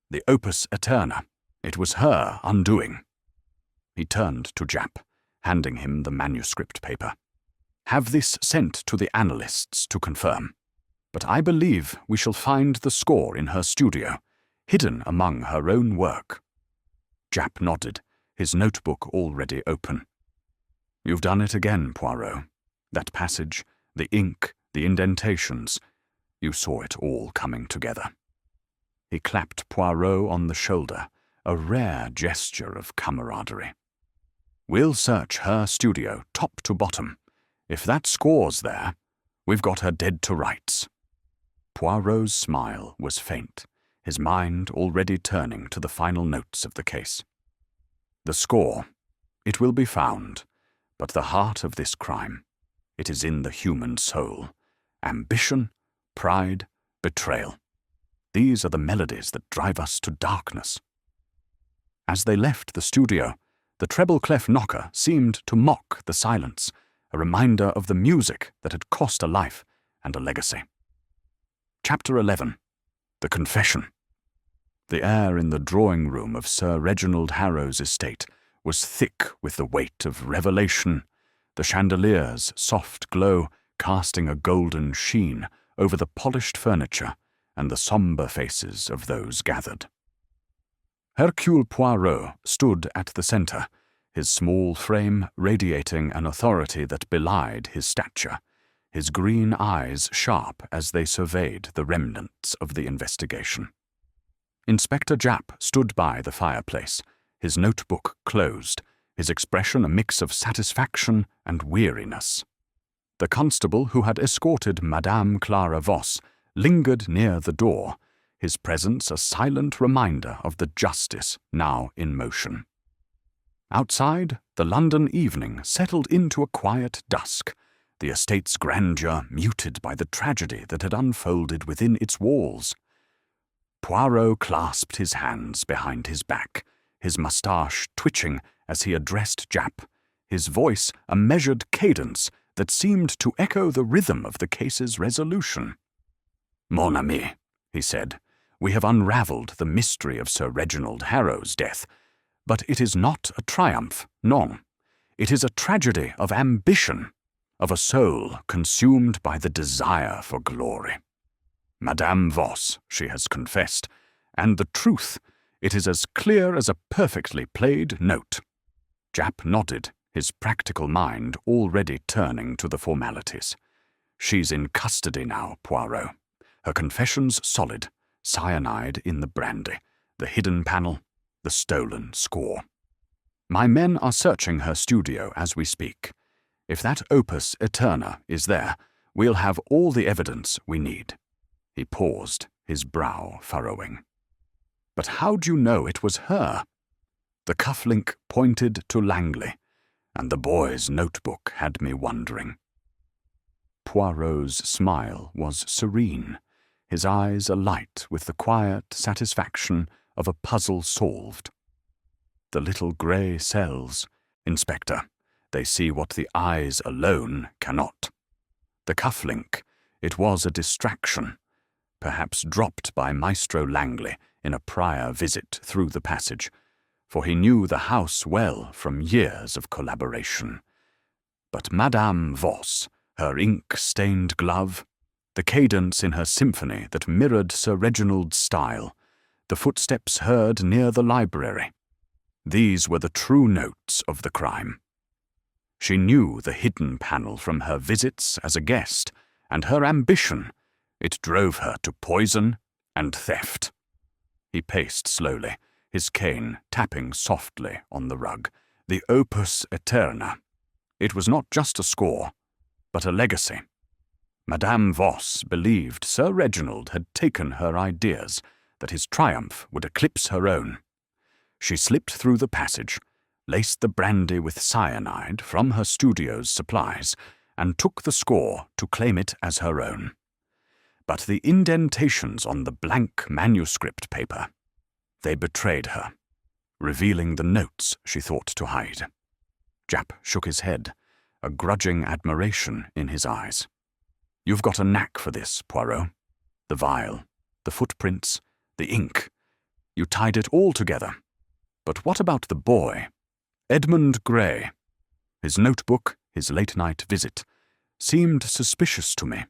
The opus eterna, it was her undoing." He turned to Jap, handing him the manuscript paper. "Have this sent to the analysts to confirm. But I believe we shall find the score in her studio, hidden among her own work." Jap nodded, his notebook already open. "You've done it again, Poirot. That passage, the ink, the indentations, you saw it all coming together." He clapped Poirot on the shoulder, a rare gesture of camaraderie. "We'll search her studio top to bottom. If that score's there, we've got her dead to rights." Poirot's smile was faint, his mind already turning to the final notes of the case. "The score, it will be found, but the heart of this crime, it is in the human soul. Ambition, pride, betrayal. These are the melodies that drive us to darkness." As they left the studio, the treble-clef knocker seemed to mock the silence, a reminder of the music that had cost a life and a legacy. Chapter 11. The Confession. The air in the drawing-room of Sir Reginald Harrow's estate was thick with the weight of revelation, the chandelier's soft glow casting a golden sheen over the polished furniture and the sombre faces of those gathered. Hercule Poirot stood at the centre, his small frame radiating an authority that belied his stature, his green eyes sharp as they surveyed the remnants of the investigation. Inspector Jap stood by the fireplace, his notebook closed, his expression a mix of satisfaction and weariness. The constable who had escorted Madame Clara Voss lingered near the door, his presence a silent reminder of the justice now in motion. Outside, the London evening settled into a quiet dusk, the estate's grandeur muted by the tragedy that had unfolded within its walls. Poirot clasped his hands behind his back, his moustache twitching as he addressed Jap, his voice a measured cadence that seemed to echo the rhythm of the case's resolution. "Mon ami," he said, "we have unravelled the mystery of Sir Reginald Harrow's death, but it is not a triumph, non. It is a tragedy of ambition, of a soul consumed by the desire for glory. Madame Voss, she has confessed, and the truth, it is as clear as a perfectly played note." Jap nodded, his practical mind already turning to the formalities. "She's in custody now, Poirot. Her confession's solid, cyanide in the brandy, the hidden panel, the stolen score. My men are searching her studio as we speak. If that opus eterna is there, we'll have all the evidence we need." He paused, his brow furrowing. "But how'd you know it was her?" The cufflink pointed to Langley, and the boy's notebook had me wondering. Poirot's smile was serene, his eyes alight with the quiet satisfaction of a puzzle solved. The little grey cells, Inspector, they see what the eyes alone cannot. The cuff-link, it was a distraction, perhaps dropped by Maestro Langley in a prior visit through the passage, for he knew the house well from years of collaboration. But Madame Voss, her ink-stained glove, the cadence in her symphony that mirrored Sir Reginald's style, the footsteps heard near the library, these were the true notes of the crime. She knew the hidden panel from her visits as a guest, and her ambition, it drove her to poison and theft. He paced slowly, his cane tapping softly on the rug. The opus aeterna. It was not just a score, but a legacy. Madame Voss believed Sir Reginald had taken her ideas, that his triumph would eclipse her own. She slipped through the passage, laced the brandy with cyanide from her studio's supplies, and took the score to claim it as her own. But the indentations on the blank manuscript paper, they betrayed her, revealing the notes she thought to hide. Japp shook his head, a grudging admiration in his eyes. "You've got a knack for this, Poirot. The vial, the footprints, the ink. You tied it all together. But what about the boy? Edmund Gray. His notebook, his late-night visit, seemed suspicious to me."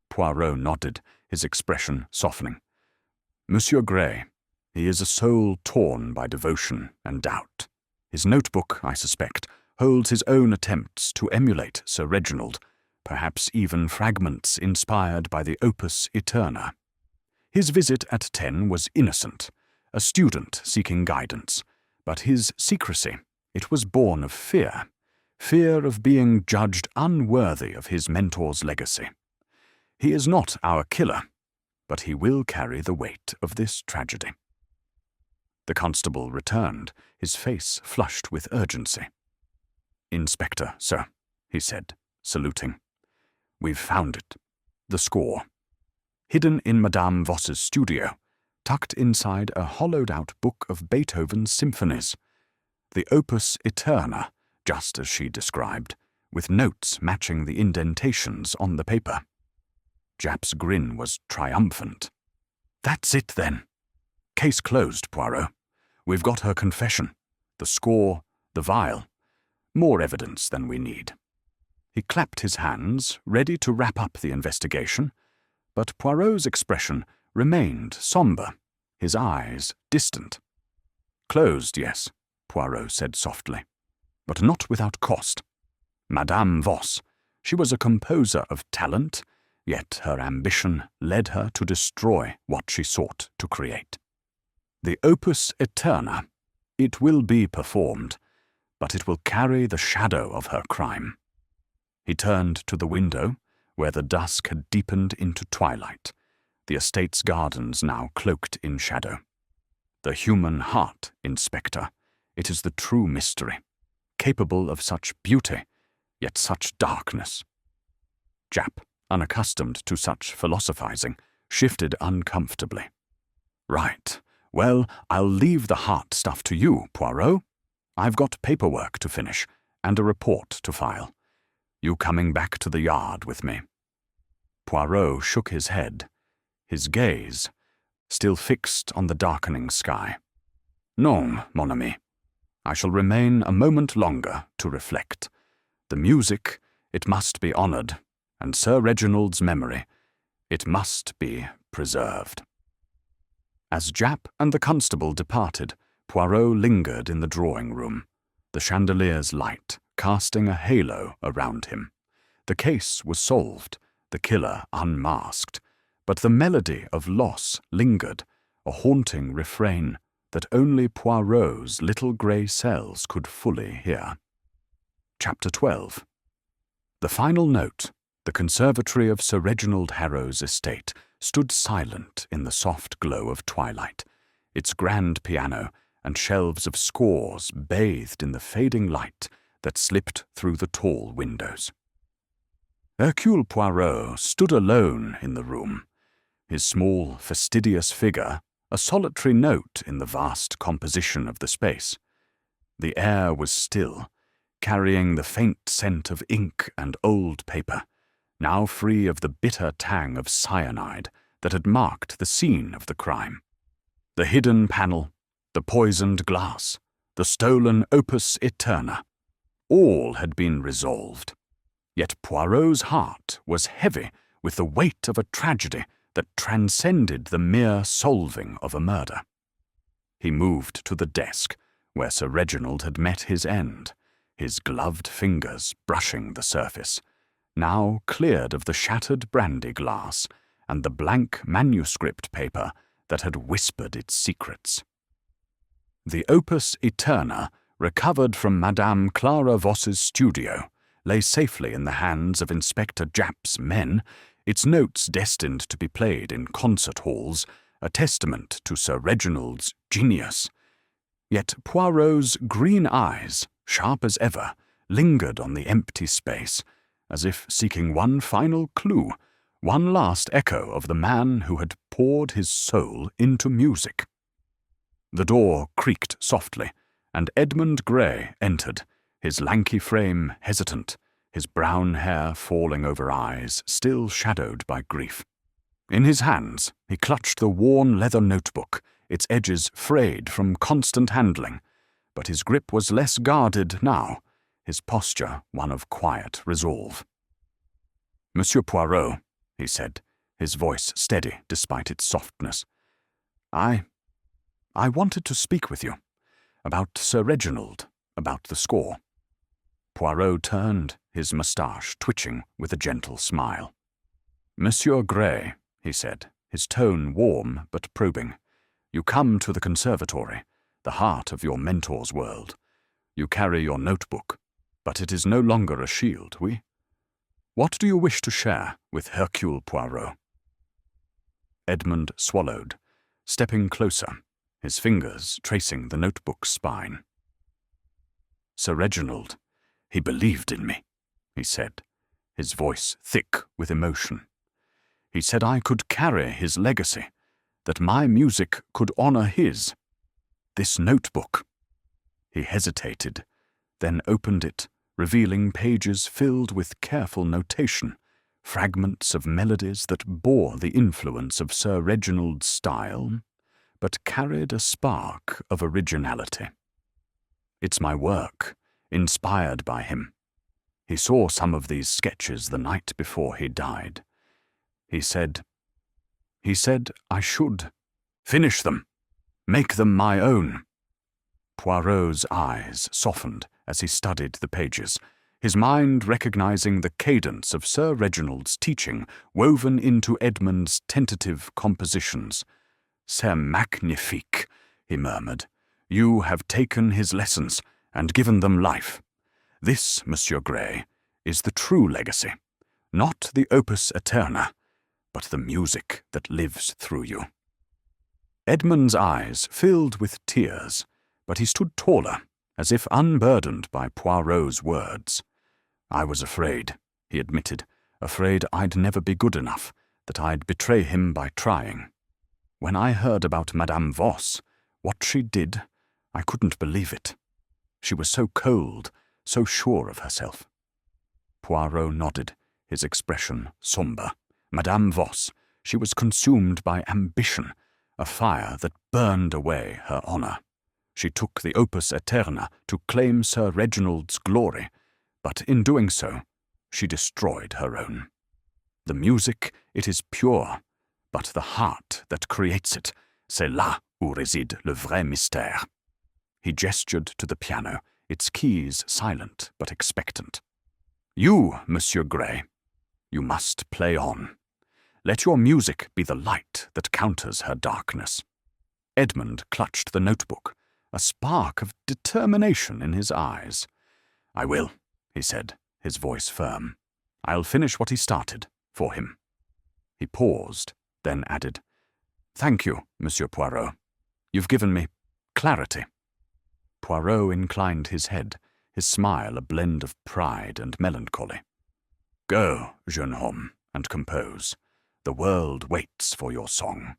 Poirot nodded, his expression softening. "Monsieur Gray, he is a soul torn by devotion and doubt. His notebook, I suspect, holds his own attempts to emulate Sir Reginald, perhaps even fragments inspired by the opus aeterna. His visit at 10 was innocent, a student seeking guidance, but his secrecy, it was born of fear, fear of being judged unworthy of his mentor's legacy. He is not our killer, but he will carry the weight of this tragedy." The constable returned, his face flushed with urgency. "Inspector, sir," he said, saluting. "We've found it. The score. Hidden in Madame Voss's studio, tucked inside a hollowed-out book of Beethoven's symphonies. The opus aeterna, just as she described, with notes matching the indentations on the paper." Japp's grin was triumphant. "That's it, then. Case closed, Poirot. We've got her confession, the score, the vial. More evidence than we need." He clapped his hands, ready to wrap up the investigation, but Poirot's expression remained sombre, his eyes distant. "Closed, yes," Poirot said softly, "but not without cost. Madame Voss, she was a composer of talent, yet her ambition led her to destroy what she sought to create. The opus aeterna, it will be performed, but it will carry the shadow of her crime." He turned to the window, where the dusk had deepened into twilight, the estate's gardens now cloaked in shadow. "The human heart, Inspector, it is the true mystery, capable of such beauty, yet such darkness." Japp, unaccustomed to such philosophizing, shifted uncomfortably. "Right. Well, I'll leave the heart stuff to you, Poirot. I've got paperwork to finish and a report to file. You coming back to the yard with me?" Poirot shook his head, his gaze still fixed on the darkening sky. "Non, mon ami. I shall remain a moment longer to reflect. The music, it must be honoured, and Sir Reginald's memory, it must be preserved." As Japp and the constable departed, Poirot lingered in the drawing-room, the chandelier's light casting a halo around him. The case was solved, the killer unmasked, but the melody of loss lingered, a haunting refrain that only Poirot's little grey cells could fully hear. Chapter 12. The final note, the conservatory of Sir Reginald Harrow's estate, stood silent in the soft glow of twilight, its grand piano and shelves of scores bathed in the fading light that slipped through the tall windows. Hercule Poirot stood alone in the room, his small, fastidious figure a solitary note in the vast composition of the space. The air was still, carrying the faint scent of ink and old paper, now free of the bitter tang of cyanide that had marked the scene of the crime. The hidden panel, the poisoned glass, the stolen opus eterna, all had been resolved. Yet Poirot's heart was heavy with the weight of a tragedy that transcended the mere solving of a murder. He moved to the desk where Sir Reginald had met his end, his gloved fingers brushing the surface, now cleared of the shattered brandy glass and the blank manuscript paper that had whispered its secrets. The opus eterna, recovered from Madame Clara Voss's studio, lay safely in the hands of Inspector Japp's men, its notes destined to be played in concert halls, a testament to Sir Reginald's genius. Yet Poirot's green eyes, sharp as ever, lingered on the empty space, as if seeking one final clue, one last echo of the man who had poured his soul into music. The door creaked softly, and Edmund Gray entered, his lanky frame hesitant, his brown hair falling over eyes still shadowed by grief. In his hands he clutched the worn leather notebook, its edges frayed from constant handling, but his grip was less guarded now, his posture one of quiet resolve. "Monsieur Poirot," he said, his voice steady despite its softness, I wanted to speak with you, about Sir Reginald, about the score." Poirot turned, his moustache twitching with a gentle smile. "Monsieur Gray," he said, his tone warm but probing, "you come to the Conservatory, the heart of your mentor's world. You carry your notebook, but it is no longer a shield, oui? What do you wish to share with Hercule Poirot?" Edmund swallowed, stepping closer, his fingers tracing the notebook's spine. "Sir Reginald, he believed in me," he said, his voice thick with emotion. "He said I could carry his legacy, that my music could honor his. This notebook." He hesitated, then opened it, revealing pages filled with careful notation, fragments of melodies that bore the influence of Sir Reginald's style, but carried a spark of originality. "It's my work, inspired by him. He saw some of these sketches the night before he died. He said I should finish them, make them my own." Poirot's eyes softened as he studied the pages, his mind recognizing the cadence of Sir Reginald's teaching woven into Edmund's tentative compositions. "C'est magnifique," he murmured. "You have taken his lessons and given them life. This, Monsieur Gray, is the true legacy, not the opus eterna, but the music that lives through you." Edmund's eyes filled with tears, but he stood taller, as if unburdened by Poirot's words. "I was afraid," he admitted, "afraid I'd never be good enough, that I'd betray him by trying. When I heard about Madame Voss, what she did, I couldn't believe it. She was so cold, so sure of herself." Poirot nodded, his expression sombre. Madame Voss, she was consumed by ambition, a fire that burned away her honor. She took the opus eterna to claim Sir Reginald's glory, but in doing so, she destroyed her own. The music, it is pure, but the heart that creates it, c'est là où réside le vrai mystère. He gestured to the piano, its keys silent but expectant. "You, Monsieur Gray, you must play on. Let your music be the light that counters her darkness." Edmund clutched the notebook, a spark of determination in his eyes. "I will," he said, his voice firm. "I'll finish what he started, for him." He paused, then added, "Thank you, Monsieur Poirot. You've given me clarity." Poirot inclined his head, his smile a blend of pride and melancholy. Go, jeune homme, and compose. The world waits for your song.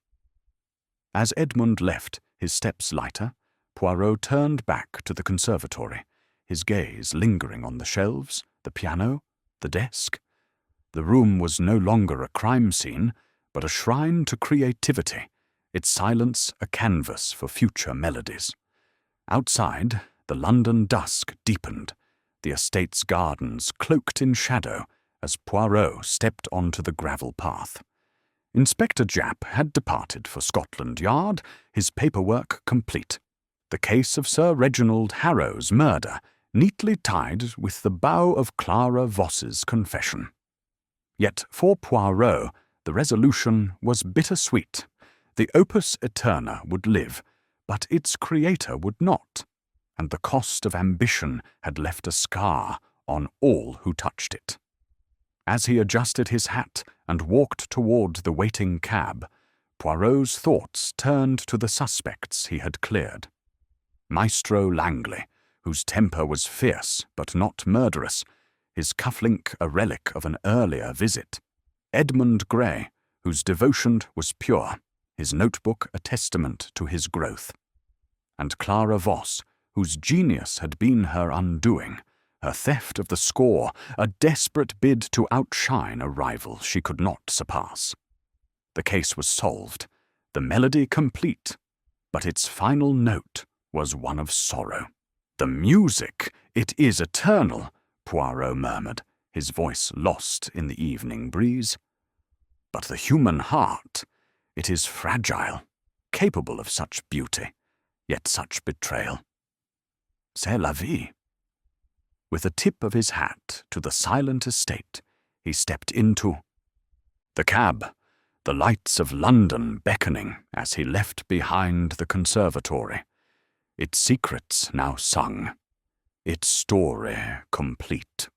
As Edmund left, his steps lighter, Poirot turned back to the conservatory, his gaze lingering on the shelves, the piano, the desk. The room was no longer a crime scene, but a shrine to creativity, its silence a canvas for future melodies. Outside, the London dusk deepened, the estate's gardens cloaked in shadow as Poirot stepped onto the gravel path. Inspector Japp had departed for Scotland Yard, his paperwork complete. The case of Sir Reginald Harrow's murder neatly tied with the bow of Clara Voss's confession. Yet for Poirot, the resolution was bittersweet. The opus eterna would live, but its creator would not, and the cost of ambition had left a scar on all who touched it. As he adjusted his hat and walked toward the waiting cab, Poirot's thoughts turned to the suspects he had cleared. Maestro Langley, whose temper was fierce but not murderous, his cufflink a relic of an earlier visit. Edmund Gray, whose devotion was pure, his notebook a testament to his growth. And Clara Voss, whose genius had been her undoing, her theft of the score, a desperate bid to outshine a rival she could not surpass. The case was solved, the melody complete, but its final note was one of sorrow. "The music, it is eternal," Poirot murmured, his voice lost in the evening breeze. "But the human heart, it is fragile, capable of such beauty, yet such betrayal. C'est la vie." With a tip of his hat to the silent estate, he stepped into the cab, the lights of London beckoning as he left behind the conservatory, its secrets now sung, its story complete.